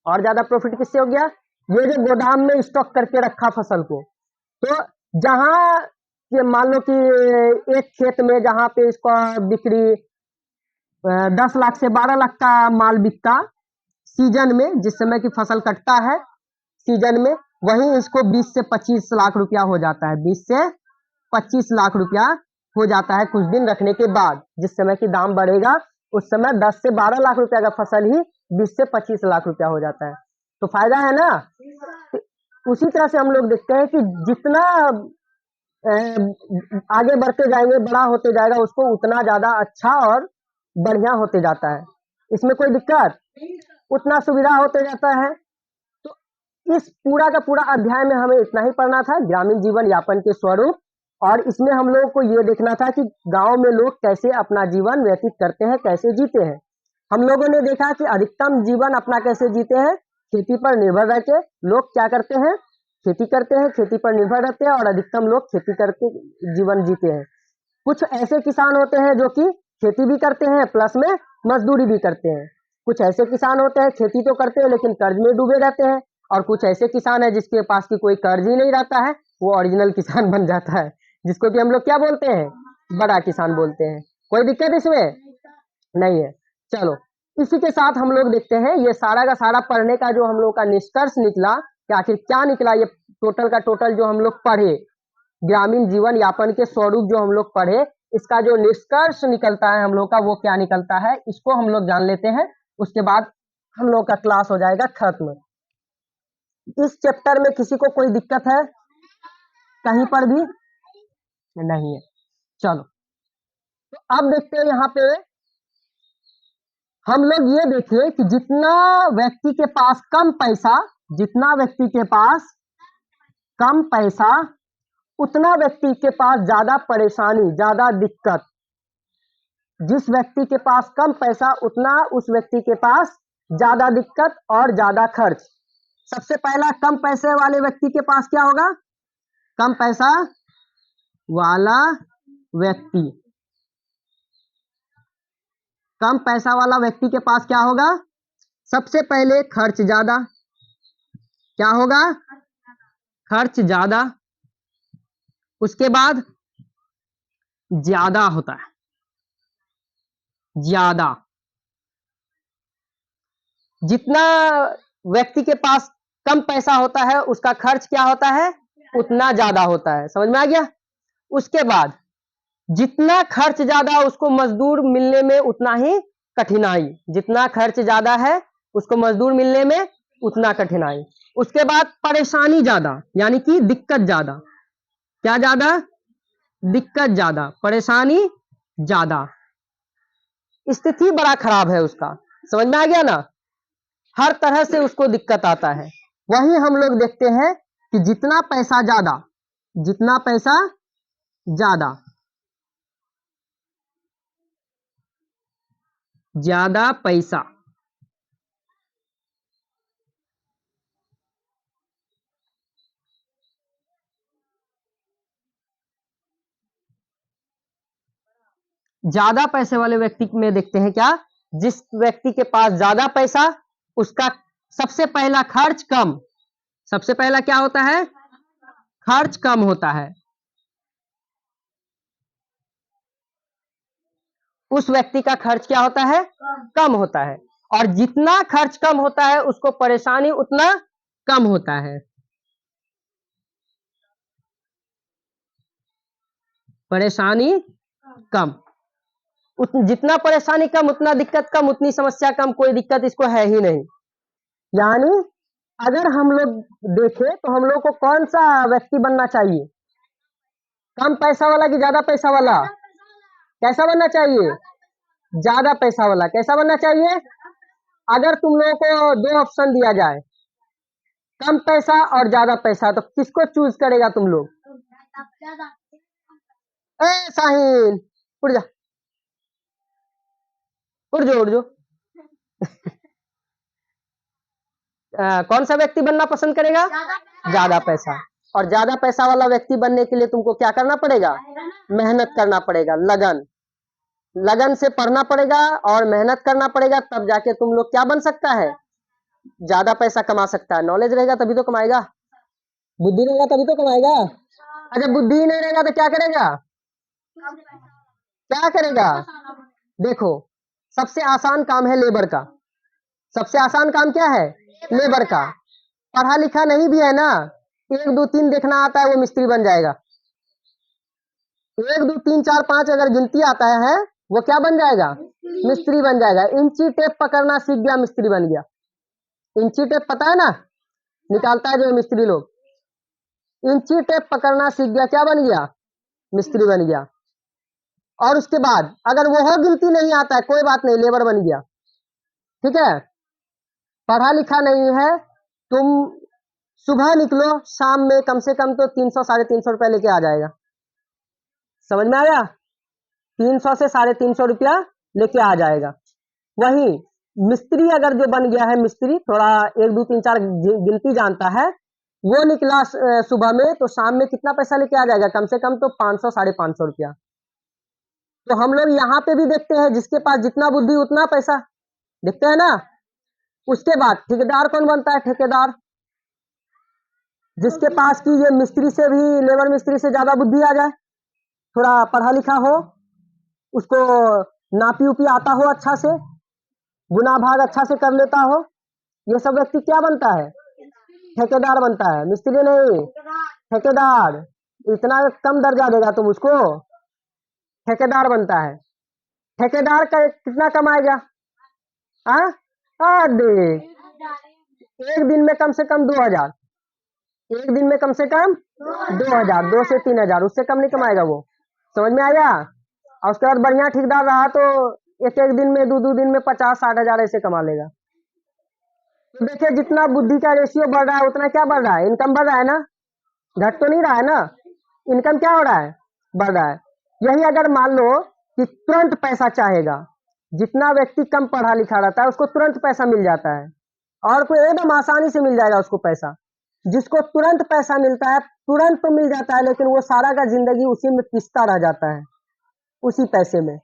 और ज्यादा प्रॉफिट किससे हो गया? ये जो गोदाम में स्टॉक करके रखा फसल को, तो जहां ये मान लो कि एक खेत में जहां पे इसका बिक्री 10 लाख से 12 लाख का माल बिकता सीजन में, जिस समय की फसल कटता है सीजन में, वहीं इसको 20 से 25 लाख रुपया हो जाता है। 20 से 25 लाख रुपया हो जाता है कुछ दिन रखने के बाद। जिस समय की दाम बढ़ेगा उस समय 10 से 12 लाख रुपया का फसल ही 20 से 25 लाख रुपया हो जाता है। तो फायदा है ना। उसी तरह से हम लोग देखते हैं कि जितना आगे बढ़ते जाएंगे, बड़ा होते जाएगा, उसको उतना ज्यादा अच्छा और बढ़िया होते जाता है। इसमें कोई दिक्कत, उतना सुविधा होते जाता है। तो इस पूरा का पूरा अध्याय में हमें इतना ही पढ़ना था, ग्रामीण जीवन यापन के स्वरूप। और इसमें हम लोगों को ये देखना था कि गांव में लोग कैसे अपना जीवन व्यतीत करते हैं, कैसे जीते हैं। हम लोगों ने देखा कि अधिकतम जीवन अपना कैसे जीते हैं, खेती पर निर्भर रह के लोग क्या करते हैं, खेती करते हैं, खेती पर निर्भर रहते हैं और अधिकतम लोग खेती करके जीवन जीते हैं। कुछ ऐसे किसान होते हैं जो कि खेती भी करते हैं प्लस में मजदूरी भी करते हैं। कुछ ऐसे किसान होते हैं खेती तो करते हैं लेकिन कर्ज में डूबे रहते हैं, और कुछ ऐसे किसान है जिसके पास की कोई कर्ज ही नहीं रहता है, वो ओरिजिनल किसान बन जाता है, जिसको कि हम लोग क्या बोलते हैं, बड़ा किसान बोलते हैं। कोई दिक्कत इसमें नहीं है। चलो इसी के साथ हम लोग देखते हैं ये सारा का सारा पढ़ने का जो हम लोग का निष्कर्ष निकला कि आखिर क्या निकला, ये टोटल का टोटल जो हम लोग पढ़े ग्रामीण जीवन यापन के स्वरूप जो हम लोग पढ़े, इसका जो निष्कर्ष निकलता है हम लोग का वो क्या निकलता है, इसको हम लोग जान लेते हैं। उसके बाद हम लोग का क्लास हो जाएगा खत्म। इस चैप्टर में किसी को कोई दिक्कत है कहीं पर भी नहीं है। चलो तो अब देखते हैं यहाँ पे हम लोग ये देखिए कि जितना व्यक्ति के पास कम पैसा, जितना व्यक्ति के पास कम पैसा उतना व्यक्ति के पास ज्यादा परेशानी, ज्यादा दिक्कत। जिस व्यक्ति के पास कम पैसा उतना उस व्यक्ति के पास ज्यादा दिक्कत और ज्यादा खर्च। सबसे पहला कम पैसे वाले व्यक्ति के पास क्या होगा, कम पैसा वाला व्यक्ति, कम पैसा वाला व्यक्ति के पास क्या होगा, सबसे पहले खर्च ज्यादा। क्या होगा, खर्च ज्यादा। उसके बाद ज्यादा होता है, ज्यादा। जितना व्यक्ति के पास कम पैसा होता है उसका खर्च क्या होता है, उतना ज्यादा होता है। समझ में आ गया। उसके बाद जितना खर्च ज्यादा उसको मजदूर मिलने में उतना ही कठिनाई, जितना खर्च ज्यादा है उसको मजदूर मिलने में उतना कठिनाई। उसके बाद परेशानी ज्यादा, यानी कि दिक्कत ज्यादा। क्या ज्यादा, दिक्कत ज्यादा, परेशानी ज्यादा, स्थिति बड़ा खराब है उसका। समझ में आ गया ना, हर तरह से उसको दिक्कत आता है। वही हम लोग देखते हैं कि जितना पैसा ज्यादा, जितना पैसा ज्यादा, ज्यादा पैसा, ज्यादा पैसे वाले व्यक्ति में देखते हैं क्या, जिस व्यक्ति के पास ज्यादा पैसा उसका सबसे पहला खर्च कम। सबसे पहला क्या होता है, खर्च कम होता है। उस व्यक्ति का खर्च क्या होता है, कम होता है। और जितना खर्च कम होता है उसको परेशानी उतना कम होता है। परेशानी कम, जितना परेशानी कम उतना दिक्कत कम, उतनी समस्या कम, कोई दिक्कत इसको है ही नहीं। यानी अगर हम लोग देखें तो हम लोग को कौन सा व्यक्ति बनना चाहिए, कम पैसा वाला कि ज्यादा पैसा वाला, कैसा बनना चाहिए, ज्यादा पैसा वाला। कैसा बनना चाहिए, अगर तुम लोगों को दो ऑप्शन दिया जाए, कम पैसा और ज्यादा पैसा, तो किसको चूज करेगा तुम लोग। ए साहिल उड़ जा, उड़ जो, उड़ जो। कौन सा व्यक्ति बनना पसंद करेगा, ज्यादा पैसा। और ज्यादा पैसा वाला व्यक्ति बनने के लिए तुमको क्या करना पड़ेगा, मेहनत करना पड़ेगा, लगन, लगन से पढ़ना पड़ेगा और मेहनत करना पड़ेगा, तब जाके तुम लोग क्या बन सकता है, ज्यादा पैसा कमा सकता है। नॉलेज रहेगा तभी तो कमाएगा, बुद्धि रहेगा तभी तो कमाएगा। अगर बुद्धि ही नहीं रहेगा तो क्या करेगा, क्या करेगा। देखो सबसे आसान काम है लेबर का, सबसे आसान काम क्या है, लेबर का। पढ़ा लिखा नहीं भी है ना, 1 2 3 देखना आता है वो मिस्त्री बन जाएगा। 1 2 3 4 5 अगर गिनती आता है वो क्या बन जाएगा, मिस्त्री बन जाएगा। इंची टेप पकड़ना सीख गया, मिस्त्री बन गया। इंची टेप पता है ना, निकालता है जो मिस्त्री लोग, इंची टेप पकड़ना सीख गया, क्या बन गया, मिस्त्री बन गया। और उसके बाद अगर वो गिनती नहीं आता है कोई बात नहीं, लेबर बन गया। ठीक है, पढ़ा लिखा नहीं है, तुम सुबह निकलो शाम में कम से कम तो 300 350 रुपया लेके आ जाएगा। समझ में आया, 300 से 350 रुपया लेके आ जाएगा। वही मिस्त्री अगर जो बन गया है, मिस्त्री थोड़ा 1 2 3 4 गिनती जानता है, वो निकला सुबह में, तो शाम में कितना पैसा लेके आ जाएगा? कम से कम तो 500 550 रुपया। तो हम लोग यहाँ पे भी देखते हैं, जिसके पास जितना बुद्धि उतना पैसा, देखते हैं ना। उसके बाद ठेकेदार कौन बनता है? ठेकेदार जिसके पास की ये मिस्त्री से भी, लेबर मिस्त्री से ज्यादा बुद्धि आ जाए, थोड़ा पढ़ा लिखा हो, उसको नापी उपी आता हो, अच्छा से गुना भाग अच्छा से कर लेता हो, ये सब व्यक्ति क्या बनता है? ठेकेदार बनता है। मिस्त्री नहीं, ठेकेदार। इतना कम दर्जा देगा तुम उसको? ठेकेदार बनता है। ठेकेदार का कितना कमाएगा? देख, एक दिन में कम से कम 2000, एक दिन में कम से कम 2000, 2 से 3000, उससे कम नहीं कमाएगा वो। समझ में आया? और उसके बाद बढ़िया ठेकेदार रहा तो एक एक दिन में, दो दिन में 50-60 हजार ऐसे कमा लेगा। तो देखिए, जितना बुद्धि का रेशियो बढ़ रहा है उतना क्या बढ़ रहा है? इनकम बढ़ रहा है ना, घट तो नहीं रहा है ना। इनकम क्या हो रहा है? बढ़ रहा है। यही अगर मान लो कि तुरंत पैसा चाहेगा, जितना व्यक्ति कम पढ़ा लिखा रहता है उसको तुरंत पैसा मिल जाता है, और कोई एकदम आसानी से मिल जाएगा उसको पैसा। जिसको तुरंत पैसा मिलता है, तुरंत तो मिल जाता है, लेकिन वो सारा का जिंदगी उसी में पिसता रह जाता है, उसी पैसे में।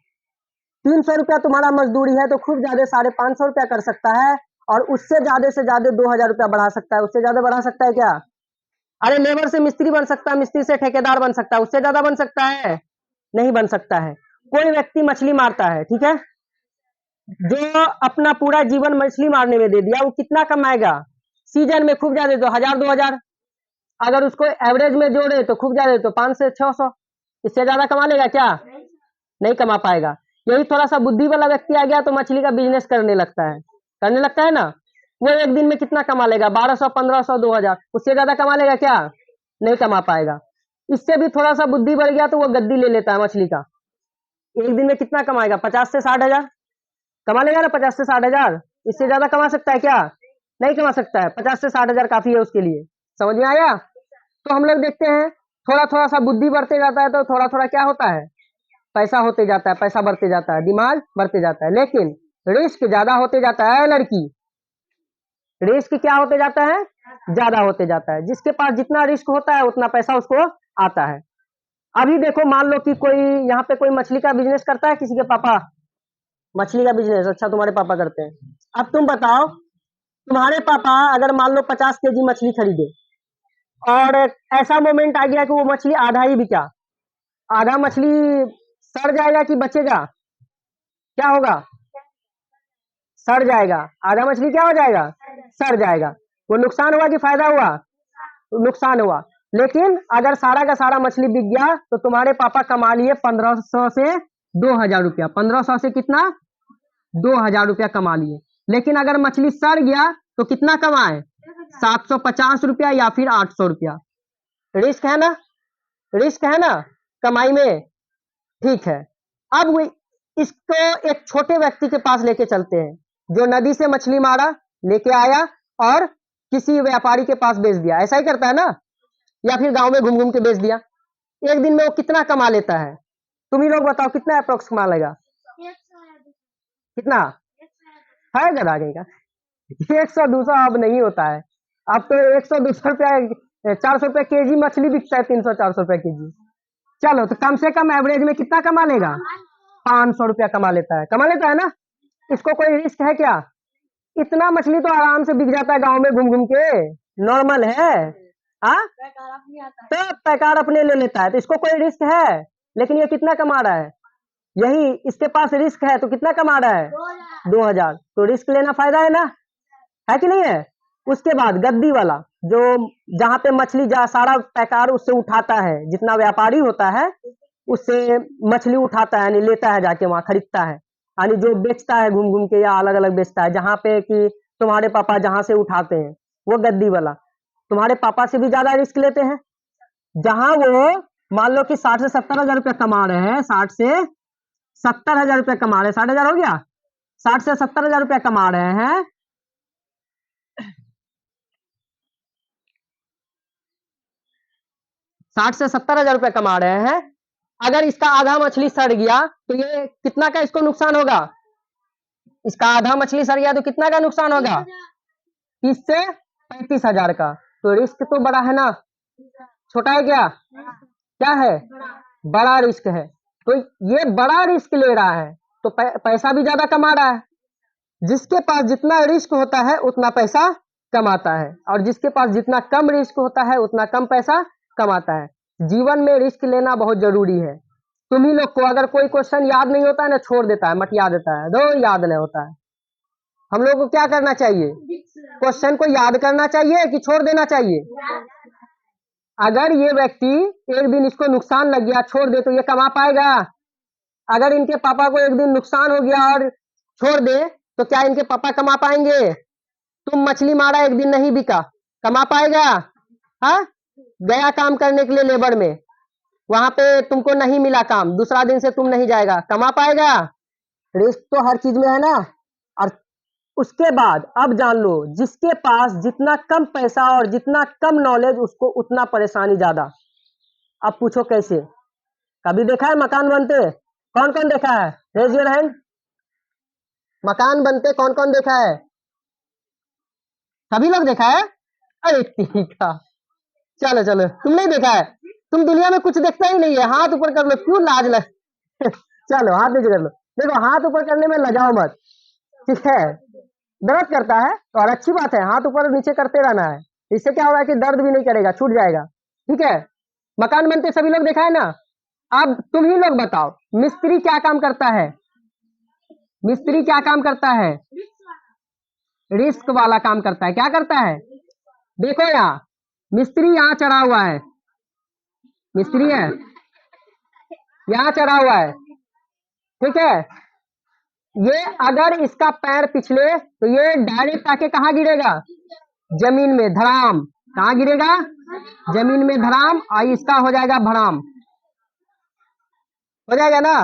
300 रुपया तुम्हारा मजदूरी है तो खूब ज्यादा 550 रुपया कर सकता है, और उससे ज्यादा 2000 रुपया बढ़ा सकता है। उससे ज्यादा बढ़ा सकता है क्या? अरे लेबर से मिस्त्री बन सकता है, मिस्त्री से ठेकेदार बन सकता है, उससे ज्यादा बन सकता है? नहीं बन सकता है। कोई व्यक्ति मछली मारता है, ठीक है, जो अपना पूरा जीवन मछली मारने में दे दिया, वो कितना कमाएगा? सीजन में खूब ज्यादा तो 1000-2000, अगर उसको एवरेज में जोड़े तो खूब ज्यादा तो 500 से 600, इससे ज्यादा कमा लेगा क्या? नहीं कमा पाएगा। यही थोड़ा सा बुद्धि वाला व्यक्ति आ गया तो मछली का बिजनेस करने लगता है ना। वो एक दिन में कितना कमा लेगा? 1200, 1500, 2000, उससे ज्यादा कमा लेगा क्या? नहीं कमा पाएगा। इससे भी थोड़ा सा बुद्धि बढ़ गया तो वो गद्दी ले लेता है मछली का। एक दिन में कितना कमाएगा? 50 से 60 हजार कमा लेगा ना, 50 से 60 हजार। इससे ज्यादा कमा सकता है क्या? नहीं कमा सकता है। 50 से 60 हजार काफी है उसके लिए। समझ में आया? तो हम लोग देखते हैं, थोड़ा थोड़ा सा बुद्धि बढ़ते जाता है तो थोड़ा थोड़ा क्या होता है? पैसा होते जाता है, पैसा बढ़ते जाता है, दिमाग बढ़ते जाता है। लेकिन रिस्क ज्यादा होते जाता है लड़की, रिस्क क्या होते जाता है? ज्यादा होते जाता है। जिसके पास जितना रिस्क होता है उतना पैसा उसको आता है। अभी देखो, मान लो कि कोई यहाँ पे कोई मछली का बिजनेस करता है, किसी के पापा मछली का बिजनेस, अच्छा तुम्हारे पापा करते हैं। अब तुम बताओ, तुम्हारे पापा अगर मान लो 50 केजी मछली खरीदे, और ऐसा मोमेंट आ गया कि वो मछली आधा ही बिका, आधा मछली सड़ जाएगा कि बचेगा? क्या होगा? सड़ जाएगा। आधा मछली क्या हो जाएगा? सड़ जाएगा। वो नुकसान हुआ कि फायदा हुआ? नुकसान हुआ। लेकिन अगर सारा का सारा मछली बिक गया तो तुम्हारे पापा कमा लिए 1500 से 2000 रुपया। 1500 से कितना? 2000 रुपया कमा लिए। लेकिन अगर मछली सड़ गया तो कितना कमाए? 750 रुपया या फिर 800 रुपया। रिस्क है ना, रिस्क है ना कमाई में। ठीक है, अब इसको एक छोटे व्यक्ति के पास लेके चलते हैं, जो नदी से मछली मारा, लेके आया और किसी व्यापारी के पास बेच दिया। ऐसा ही करता है ना, या फिर गांव में घूम घूम के बेच दिया। एक दिन में वो कितना कमा लेता है? तुम ही लोग बताओ, कितना अप्रोक्स कमा लेगा? कितना है? जरा का 100-200 अब नहीं होता है। अब तो 100-200 रुपया, 400 रुपया केजी मछली बिकता है, 300-400 रुपया केजी। चलो, तो कम से कम एवरेज में कितना कमा लेगा? 500 रुपया कमा लेता है ना। इसको कोई रिस्क है क्या? इतना मछली तो आराम से बिक जाता है गांव में घूम घूम के, नॉर्मल है। हाँ, तो पैकार अपने ले लेता है, तो इसको कोई रिस्क है? लेकिन ये कितना कमा रहा है? यही इसके पास रिस्क है तो कितना कमा रहा है? 2000। तो रिस्क लेना फायदा है कि नहीं है? उसके बाद गद्दी वाला, जो जहां पे मछली सारा पैकार उससे उठाता है, जितना व्यापारी होता है उससे मछली उठाता है, यानी लेता है, जाके वहां खरीदता है, यानी जो बेचता है घूम घूम के या अलग अलग बेचता है, जहां पे कि तुम्हारे पापा जहां से उठाते हैं, वो गद्दी वाला तुम्हारे पापा से भी ज्यादा रिस्क लेते हैं। जहां वो मान लो कि 60 से 70 हजार रुपया कमा रहे हैं, 60 से 70 हजार रुपया कमा रहे हैं, 60 हजार हो गया, 60 से 70 हजार रुपया कमा रहे हैं, 60 से 70 हजार रुपया कमा रहे हैं। अगर इसका आधा मछली सड़ गया तो ये कितना का इसको नुकसान होगा? इसका आधा मछली सड़ गया तो कितना का नुकसान होगा? 30 से 35 हजार का। तो रिस्क तो बड़ा है ना, छोटा है क्या? क्या है? बड़ा रिस्क है। तो ये बड़ा रिस्क ले रहा है तो पैसा भी ज्यादा कमा रहा है। जिसके पास जितना रिस्क होता है उतना पैसा कमाता है, और जिसके पास जितना कम रिस्क होता है उतना कम पैसा कमाता है। जीवन में रिस्क लेना बहुत जरूरी है। तुम ही लोग को अगर कोई क्वेश्चन याद नहीं होता है ना, छोड़ देता है, मटिया देता है, दो याद नहीं होता है। हम लोग को क्या करना चाहिए? क्वेश्चन को याद करना चाहिए कि छोड़ देना चाहिए? अगर ये व्यक्ति एक दिन इसको नुकसान लग गया, छोड़ दे, तो ये कमा पाएगा? अगर इनके पापा को एक दिन नुकसान हो गया और छोड़ दे, तो क्या इनके पापा कमा पाएंगे? तुम मछली मारा, एक दिन नहीं बिका, कमा पाएगा? हाँ, गया काम करने के लिए लेबर में, वहां पे तुमको नहीं मिला काम, दूसरा दिन से तुम नहीं जाएगा, कमा पाएगा? रिस्क तो हर चीज में है ना। और उसके बाद अब जान लो, जिसके पास जितना कम पैसा और जितना कम नॉलेज, उसको उतना परेशानी ज्यादा। अब पूछो कैसे? कभी देखा है मकान बनते? कौन कौन देखा है? Raise your hand. मकान बनते कौन कौन देखा है? सभी लोग देखा है? अरे ठीक है, चलो चलो, तुम नहीं देखा है? तुम दुनिया में कुछ देखता ही नहीं है। हाथ ऊपर कर लो, क्यों लाज लग चलो हाथ नीचे कर लो। देखो, हाथ ऊपर करने में लजाओ मत, ठीक है? दर्द करता है और अच्छी बात है, हाथ ऊपर नीचे करते रहना है। इससे क्या होगा कि दर्द भी नहीं करेगा, छूट जाएगा, ठीक है? मकान बनते सभी लोग देखा है ना। अब तुम ही लोग बताओ, मिस्त्री क्या काम करता है? मिस्त्री क्या काम करता है? रिस्क वाला काम करता है। क्या करता है? देखो यहाँ, मिस्त्री यहाँ चढ़ा हुआ है, मिस्त्री है यहाँ चढ़ा हुआ है, ठीक है? ये अगर इसका पैर पिछले तो ये डायरेक्ट आके कहाँ गिरेगा? जमीन में धड़ाम। कहाँ गिरेगा? जमीन में धड़ाम, और इसका हो जाएगा भड़ाम, हो जाएगा ना।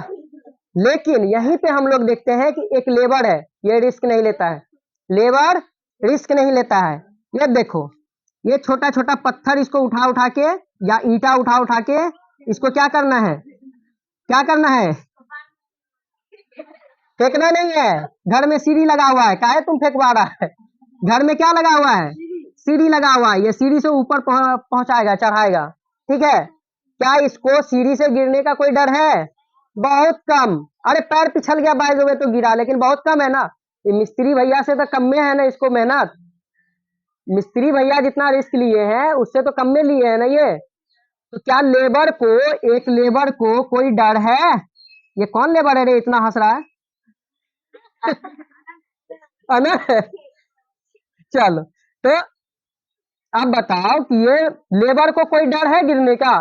लेकिन यहीं पे हम लोग देखते हैं कि एक लेबर है, ये रिस्क नहीं लेता है। लेबर रिस्क नहीं लेता है। ये देखो, ये छोटा छोटा पत्थर इसको उठा उठा के या ईंटा उठा उठा के इसको क्या करना है? क्या करना है? फेंकना नहीं है। घर में सीढ़ी लगा हुआ है, काहे तुम फेंकवा रहा है? घर में क्या लगा हुआ है? सीढ़ी लगा हुआ है। ये सीढ़ी से ऊपर पहुंचाएगा, चढ़ाएगा, ठीक है? क्या इसको सीढ़ी से गिरने का कोई डर है? बहुत कम। अरे पैर पिछल गया बाय द वे तो गिरा, लेकिन बहुत कम है ना। ये मिस्त्री भैया से तो कम में है ना इसको मेहनत। मिस्त्री भैया जितना रिस्क लिए हैं उससे तो कम में लिए हैं ना ये। तो क्या लेबर को, एक लेबर को कोई डर है? ये कौन लेबर है रे, इतना हंस रहा है? है ना? चलो, तो अब बताओ कि ये लेबर को कोई डर है गिरने का?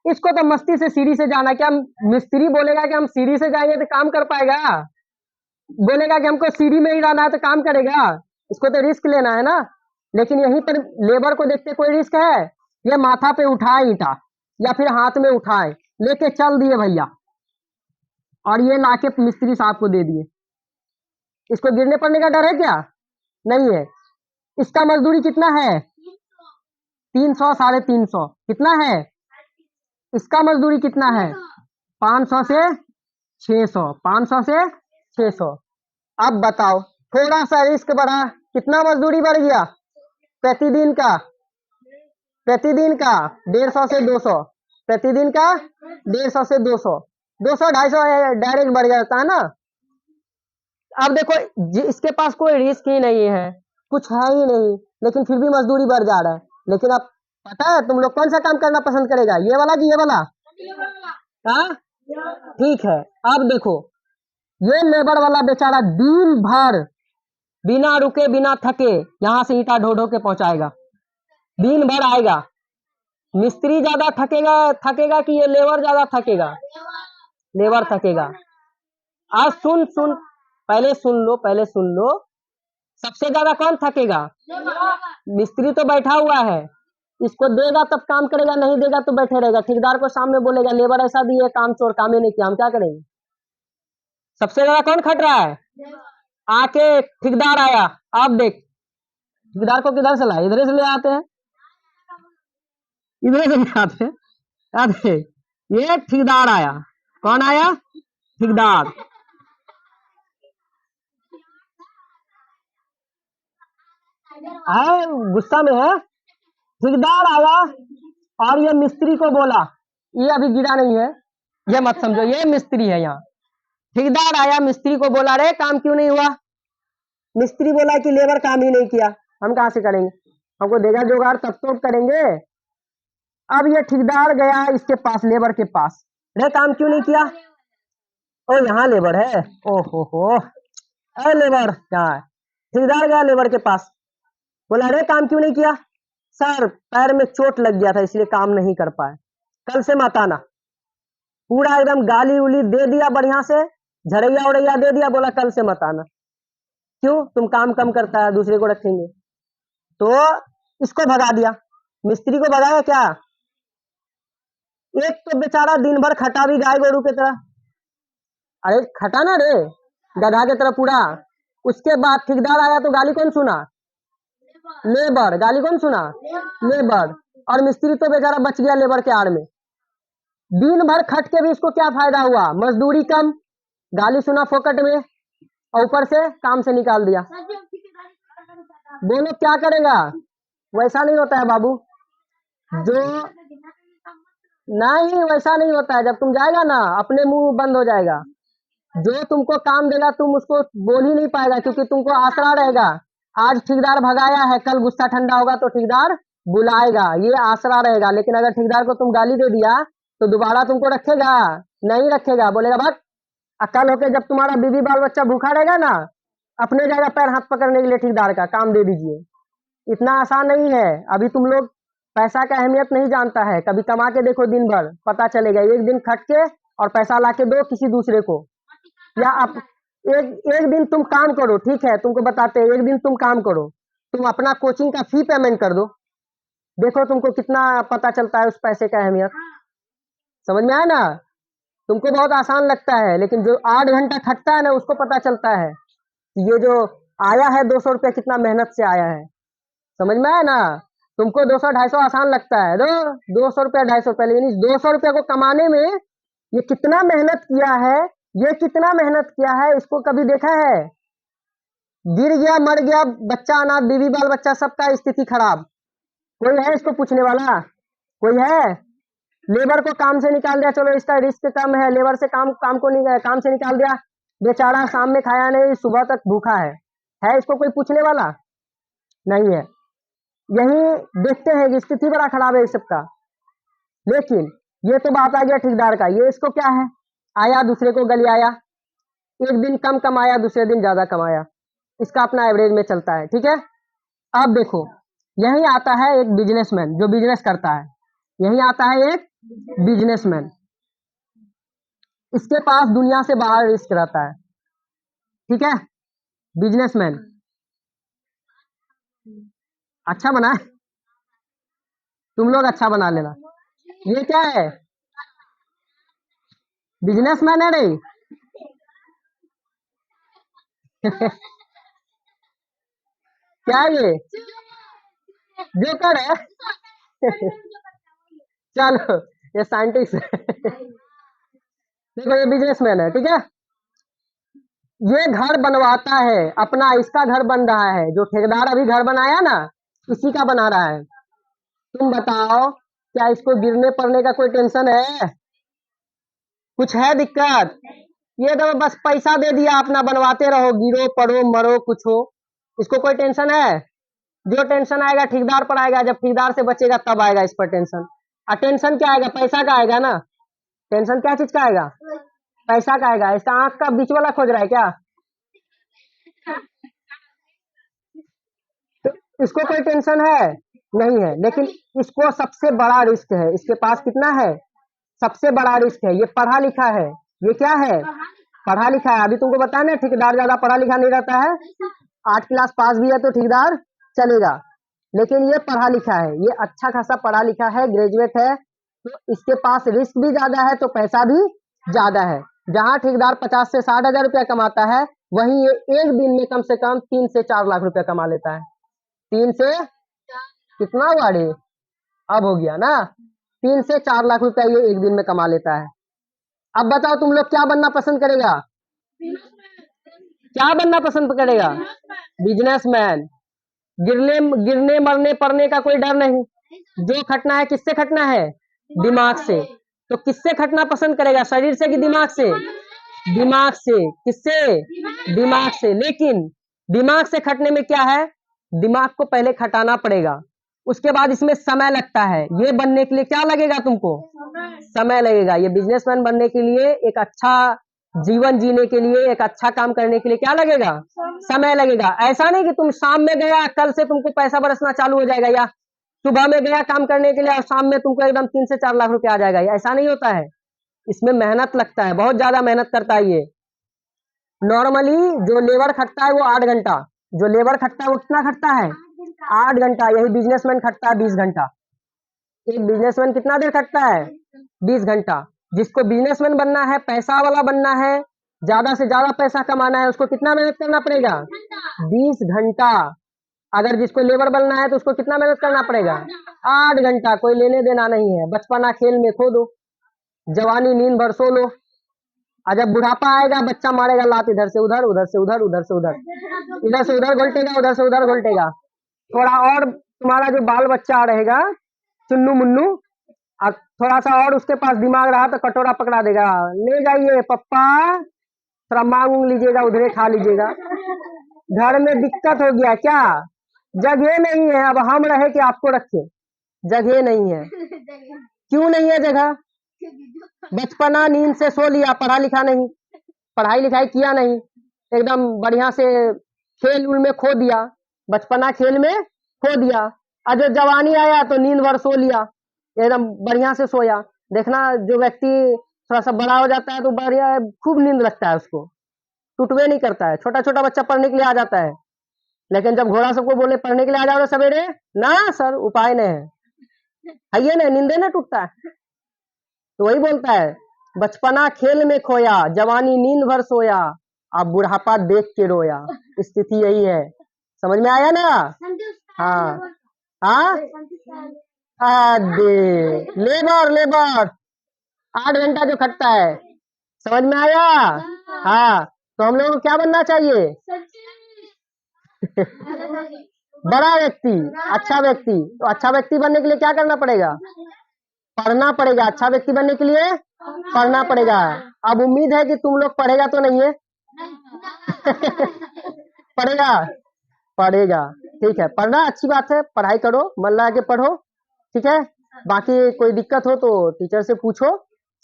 इसको तो मस्ती से सीढ़ी से जाना। क्या मिस्त्री बोलेगा कि हम सीढ़ी से जाएंगे तो काम कर पाएगा? बोलेगा कि हमको सीढ़ी में ही रहना है तो काम करेगा? इसको तो रिस्क लेना है ना। लेकिन यहीं पर लेबर को देखते कोई रिस्क है? ये माथा पे उठाए ईटा या फिर हाथ में उठाए, लेके चल दिए भैया, और ये लाके मिस्त्री साहब को दे दिए। इसको गिरने पड़ने का डर है क्या? नहीं है। इसका मजदूरी कितना है? 300, 350। कितना है? इसका मजदूरी कितना है? 500 से 600, 500 से 600। अब बताओ, थोड़ा सा रिस्क बढ़ा, कितना मजदूरी बढ़ गया? प्रतिदिन का, प्रतिदिन का 150 से 200, प्रतिदिन का 150 से 200, 200 250 डायरेक्ट बढ़ जाता है ना। अब देखो, इसके पास कोई रिस्क ही नहीं है, कुछ है ही नहीं, लेकिन फिर भी मजदूरी बढ़ जा रहा है। लेकिन अब पता है तुम लोग कौन सा काम करना पसंद करेगा, ये वाला कि ये वाला? हाँ, ठीक है। अब देखो, ये लेबर वाला बेचारा दिन भर बिना रुके बिना थके यहाँ से ईटा ढो ढो के पहुंचाएगा, दिन भर आएगा। मिस्त्री ज्यादा थकेगा थकेगा कि ये लेबर ज्यादा थकेगा? लेबर थकेगा। आज सुन सुन, पहले सुन लो, पहले सुन लो, सबसे ज्यादा कौन थकेगा? मिस्त्री तो बैठा हुआ है, इसको देगा तब काम करेगा, नहीं देगा तो बैठे रहेगा। ठेकेदार को सामने बोलेगा लेबर ऐसा दिए, काम चोर, काम ही नहीं किया, हम क्या करेंगे? सबसे ज्यादा कौन खट रहा है? आके ठेकेदार आया, आप देख ठेकेदार को किधर से लाए? इधर से ले आते हैं, इधर से ले आते हैं। आते ये ठेकेदार आया। कौन आया? ठेकेदार। है गुस्सा में है? ठेकेदार आया और ये मिस्त्री को बोला, ये अभी गिरा नहीं है, ये मत समझो, ये मिस्त्री है यहाँ। ठेकेदार आया मिस्त्री को बोला, रे काम क्यों नहीं हुआ? मिस्त्री बोला कि लेबर काम ही नहीं किया। हम कहाँ से करेंगे, हमको देगा जुगाड़ तब तो करेंगे। अब ये ठेकेदार गया इसके पास, लेबर के पास, रे काम क्यों नहीं किया? ओ यहाँ लेबर है, ओहो, अरे लेबर कहाँ है? ठेकेदार गया लेबर के पास, बोला अरे काम क्यों नहीं किया? सर पैर में चोट लग गया था इसलिए काम नहीं कर पाए, कल से मत आना। पूरा एकदम गाली उली दे दिया, बढ़िया से झड़ैया उड़ैया दे दिया, बोला कल से मत आना। क्यों? तुम काम कम करता है, दूसरे को रखेंगे। तो इसको भगा दिया, मिस्त्री को भगाया क्या? एक तो बेचारा दिन भर खटा भी गाय गोरू की तरह, अरे खटा ना रे गधा की तरह पूरा। उसके बाद ठेकेदार आया तो गाली कौन सुना? लेबर। गाली कौन सुना? लेबर। और मिस्त्री तो बेचारा बच गया लेबर के आड़ में। दिन भर खट के भी इसको क्या फायदा हुआ? मजदूरी कम, गाली सुना फोकट में, और ऊपर से काम से निकाल दिया। बोलो क्या करेगा? वैसा नहीं होता है बाबू, जो नहीं वैसा नहीं होता है। जब तुम जाएगा ना अपने मुंह बंद हो जाएगा। जो तुमको काम देगा तुम उसको बोल ही नहीं पाएगा, क्योंकि तुमको आसरा रहेगा। आज ठेकेदार भगाया है, कल गुस्सा ठंडा होगा तो ठेकेदार बुलाएगा, ये आसरा रहेगा। लेकिन अगर ठेकेदार को तुम गाली दे दिया तो दोबारा तुमको रखेगा? नहीं रखेगा, बोलेगा भाग। कल होके जब तुम्हारा बीवी बाल बच्चा भूखा रहेगा ना, अपने जाएगा पैर हाथ पकड़ने के लिए ठेकेदार का, काम दे दीजिए। इतना आसान नहीं है। अभी तुम लोग पैसा का अहमियत नहीं जानता है। कभी कमा के देखो दिन भर, पता चलेगा। एक दिन खट के और पैसा ला के दो किसी दूसरे को, या आप एक दिन तुम काम करो, ठीक है तुमको बताते हैं। एक दिन तुम काम करो, तुम अपना कोचिंग का फी पेमेंट कर दो, देखो तुमको कितना पता चलता है उस पैसे का अहमियत। समझ में आया ना? तुमको बहुत आसान लगता है, लेकिन जो 8 घंटा खटता है ना उसको पता चलता है कि ये जो आया है 200 रुपया कितना मेहनत से आया है। समझ में आया ना? तुमको 200-250 आसान लगता है, 200 रुपया 250 रुपया, लेकिन इस 200 रुपया को कमाने में ये कितना मेहनत किया है, ये कितना मेहनत किया है, इसको कभी देखा है? गिर गया, मर गया, बच्चा अनाथ, बीवी बाल बच्चा सबका स्थिति खराब। कोई है इसको पूछने वाला? कोई है? लेबर को काम से निकाल दिया, चलो इसका रिस्क कम है, लेबर से काम से निकाल दिया, बेचारा शाम में खाया नहीं, सुबह तक भूखा है इसको कोई पूछने वाला? नहीं है। यही देखते हैं कि स्थिति बड़ा खराब है इस सबका। लेकिन ये तो बात आ गया ठेकेदार का, ये इसको क्या है, आया दूसरे को गलियाया, एक दिन कम कमाया दूसरे दिन ज्यादा कमाया, इसका अपना एवरेज में चलता है, ठीक है। अब देखो यही आता है एक बिजनेसमैन जो बिजनेस करता है, यही आता है एक बिजनेसमैन, इसके पास दुनिया से बाहर रिस्क रहता है, ठीक है। बिजनेसमैन अच्छा बना है, तुम लोग अच्छा बना लेना। ये क्या है? बिजनेसमैन है रे क्या है ये? जोकर है चलो ये साइंटिस्ट है देखो ये बिजनेसमैन है, ठीक है। ये घर बनवाता है अपना, इसका घर बन रहा है, जो ठेकेदार अभी घर बनाया ना इसी का बना रहा है। तुम बताओ क्या इसको गिरने पड़ने का कोई टेंशन है? कुछ है दिक्कत? ये तो बस पैसा दे दिया, अपना बनवाते रहो, गिरो पड़ो मरो कुछ हो, इसको कोई टेंशन है? जो टेंशन आएगा ठेकेदार पर आएगा, जब ठेकेदार से बचेगा तब आएगा इस पर टेंशन। और टेंशन क्या आएगा? पैसा का आएगा ना। टेंशन क्या चीज का आएगा? पैसा का आएगा। इसका आंख का बीच वाला खोज रहा है क्या? तो इसको कोई टेंशन है? नहीं है। लेकिन इसको सबसे बड़ा रिस्क है, इसके पास कितना है? सबसे बड़ा रिस्क है। ये पढ़ा लिखा है, ये क्या है? पढ़ा लिखा है। अभी तुमको बताया ना ठेकेदार ज्यादा पढ़ा लिखा नहीं रहता है, 8 क्लास पास भी है तो ठेकेदार चलेगा, लेकिन ये पढ़ा लिखा है, ये अच्छा खासा पढ़ा लिखा है, ग्रेजुएट है, तो इसके पास रिस्क भी ज्यादा है तो पैसा भी ज्यादा है। जहां ठेकेदार 50 से 60 हजार रुपया कमाता है, वहीं ये एक दिन में कम से कम 3 से 4 लाख रुपया कमा लेता है। 3 से कितना हुआ रे? अब हो गया ना, 3 से 4 लाख रुपया ये एक दिन में कमा लेता है। अब बताओ तुम लोग क्या बनना पसंद करेगा? क्या बनना पसंद करेगा? बिजनेसमैन। गिरने मरने पड़ने का कोई डर नहीं, जो खटना है किससे खटना है? दिमाग से। तो किससे खटना पसंद करेगा, शरीर से कि दिमाग से? दिमाग से। किससे? दिमाग से। लेकिन दिमाग से खटने में क्या है, दिमाग को पहले खटाना पड़ेगा, उसके बाद इसमें समय लगता है। ये बनने के लिए क्या लगेगा तुमको? समय लगेगा। ये बिजनेसमैन बनने के लिए, एक अच्छा जीवन जीने के लिए, एक अच्छा काम करने के लिए क्या लगेगा? समय लगेगा। ऐसा नहीं कि तुम शाम में गया कल से तुमको पैसा बरसना चालू हो जाएगा, या सुबह में गया काम करने के लिए और शाम में तुमको एकदम 3 से 4 लाख रुपया आ जाएगा। ऐसा नहीं होता है। इसमें मेहनत लगता है, बहुत ज्यादा मेहनत करता है ये। नॉर्मली जो लेबर खटता है वो 8 घंटा, जो लेबर खटता है वो कितना खटता है? 8 घंटा। यही बिजनेसमैन खटता है 20 घंटा। एक बिजनेसमैन कितना देर खटता है? 20 घंटा। जिसको बिजनेसमैन बनना है, पैसा वाला बनना है, ज्यादा से ज्यादा पैसा कमाना है, उसको कितना मेहनत करना पड़ेगा? 20 घंटा। अगर जिसको लेबर बनना है तो उसको कितना मेहनत करना पड़ेगा? 8 घंटा। कोई लेने देना नहीं है। बचपना खेल में खो दो, जवानी नींद भर सो लो, और जब बुढ़ापा आएगा बच्चा मारेगा लात, इधर से उधर, उधर से उधर, उधर से उधर, इधर से उधर घोल्टेगा, उधर से उधर घोल्टेगा। थोड़ा और तुम्हारा जो बाल बच्चा रहेगा चुन्नू मुन्नू, अब थोड़ा सा और उसके पास दिमाग रहा तो कटोरा पकड़ा देगा, ले जाइए पप्पा, थोड़ा मांग उंग लीजिएगा, उधरे खा लीजिएगा। घर में दिक्कत हो गया क्या? जगह नहीं है, अब हम रहे कि आपको रखे? जगह नहीं है। क्यों नहीं है जगह? बचपना नींद से सो लिया, पढ़ा लिखा नहीं, पढ़ाई लिखाई किया नहीं, एकदम बढ़िया से खेल उल में खो दिया, बचपना खेल में खो दिया। और जो जवानी आया तो नींद भर सो लिया, एकदम बढ़िया से सोया। देखना जो व्यक्ति थोड़ा सा बड़ा हो जाता है तो बढ़िया खूब नींद लगता है उसको, टूटवे नहीं करता है। छोटा छोटा बच्चा पढ़ने के लिए आ जाता है, लेकिन जब घोड़ा सबको बोले पढ़ने के लिए आ जाओ सवेरे, ना सर उपाय नहीं है ये, नहीं नींदे ना टूटता है। तो वही बोलता है, बचपना खेल में खोया, जवानी नींद भर सोया, अब बुढ़ापा देख के रोया। स्थिति यही है। समझ में आया ना? हाँ हाँ। दे लेबर लेबर 8 घंटा जो खटता है, समझ में आया? हाँ। तो हम लोगों को क्या बनना चाहिए? बड़ा व्यक्ति, अच्छा व्यक्ति। तो अच्छा व्यक्ति बनने के लिए क्या करना पड़ेगा? पढ़ना पड़ेगा। अच्छा व्यक्ति बनने के लिए पढ़ना पड़ेगा। अब उम्मीद है कि तुम लोग पढ़ेगा तो नहीं है? पढ़ेगा? पढ़ेगा। ठीक है, पढ़ना अच्छी बात है, पढ़ाई करो, मन लगा के पढ़ो। ठीक है, बाकी कोई दिक्कत हो तो टीचर से पूछो,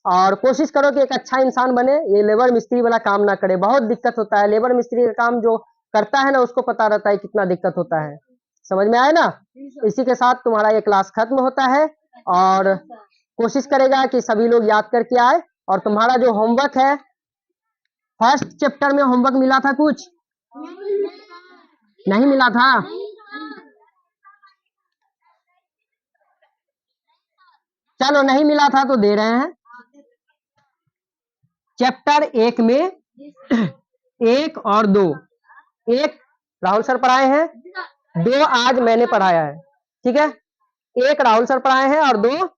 और कोशिश करो कि एक अच्छा इंसान बने। ये लेबर मिस्त्री वाला काम ना करे, बहुत दिक्कत होता है। लेबर मिस्त्री का काम जो करता है ना, उसको पता रहता है कितना दिक्कत होता है। समझ में आया ना? इसी के साथ तुम्हारा ये क्लास खत्म होता है, और कोशिश करेगा कि सभी लोग याद करके आए। और तुम्हारा जो होमवर्क है, फर्स्ट चैप्टर में होमवर्क मिला था कुछ? नहीं मिला था? चलो नहीं मिला था तो दे रहे हैं। चैप्टर 1 में 1 और 2, 1 राहुल सर पढ़ाए हैं, 2 आज मैंने पढ़ाया है। ठीक है, 1 राहुल सर पढ़ाए हैं और 2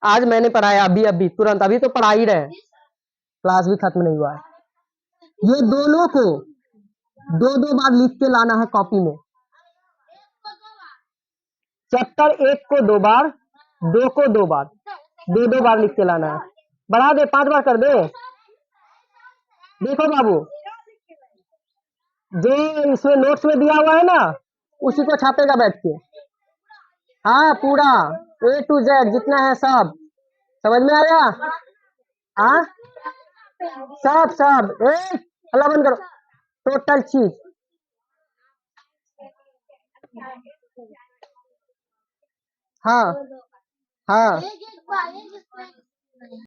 आज मैंने पढ़ाया, अभी अभी तुरंत, अभी तो पढ़ा ही रहे, क्लास भी खत्म नहीं हुआ है। ये दोनों को 2-2 बार लिख के लाना है कॉपी में। चैप्टर 1 को 2 बार, 2 को 2 बार, 2-2 बार लिख के लाना है। बढ़ा दे, 5 बार कर दे। देखो बाबू, जो इसमें नोट्स में दिया हुआ है ना, उसी को छापेगा बैठ के। हाँ, पूरा A to Z जितना है सब। समझ में आया? हाँ, सब सब। अल्लाह बंद करो, टोटल चीज। हाँ हाँ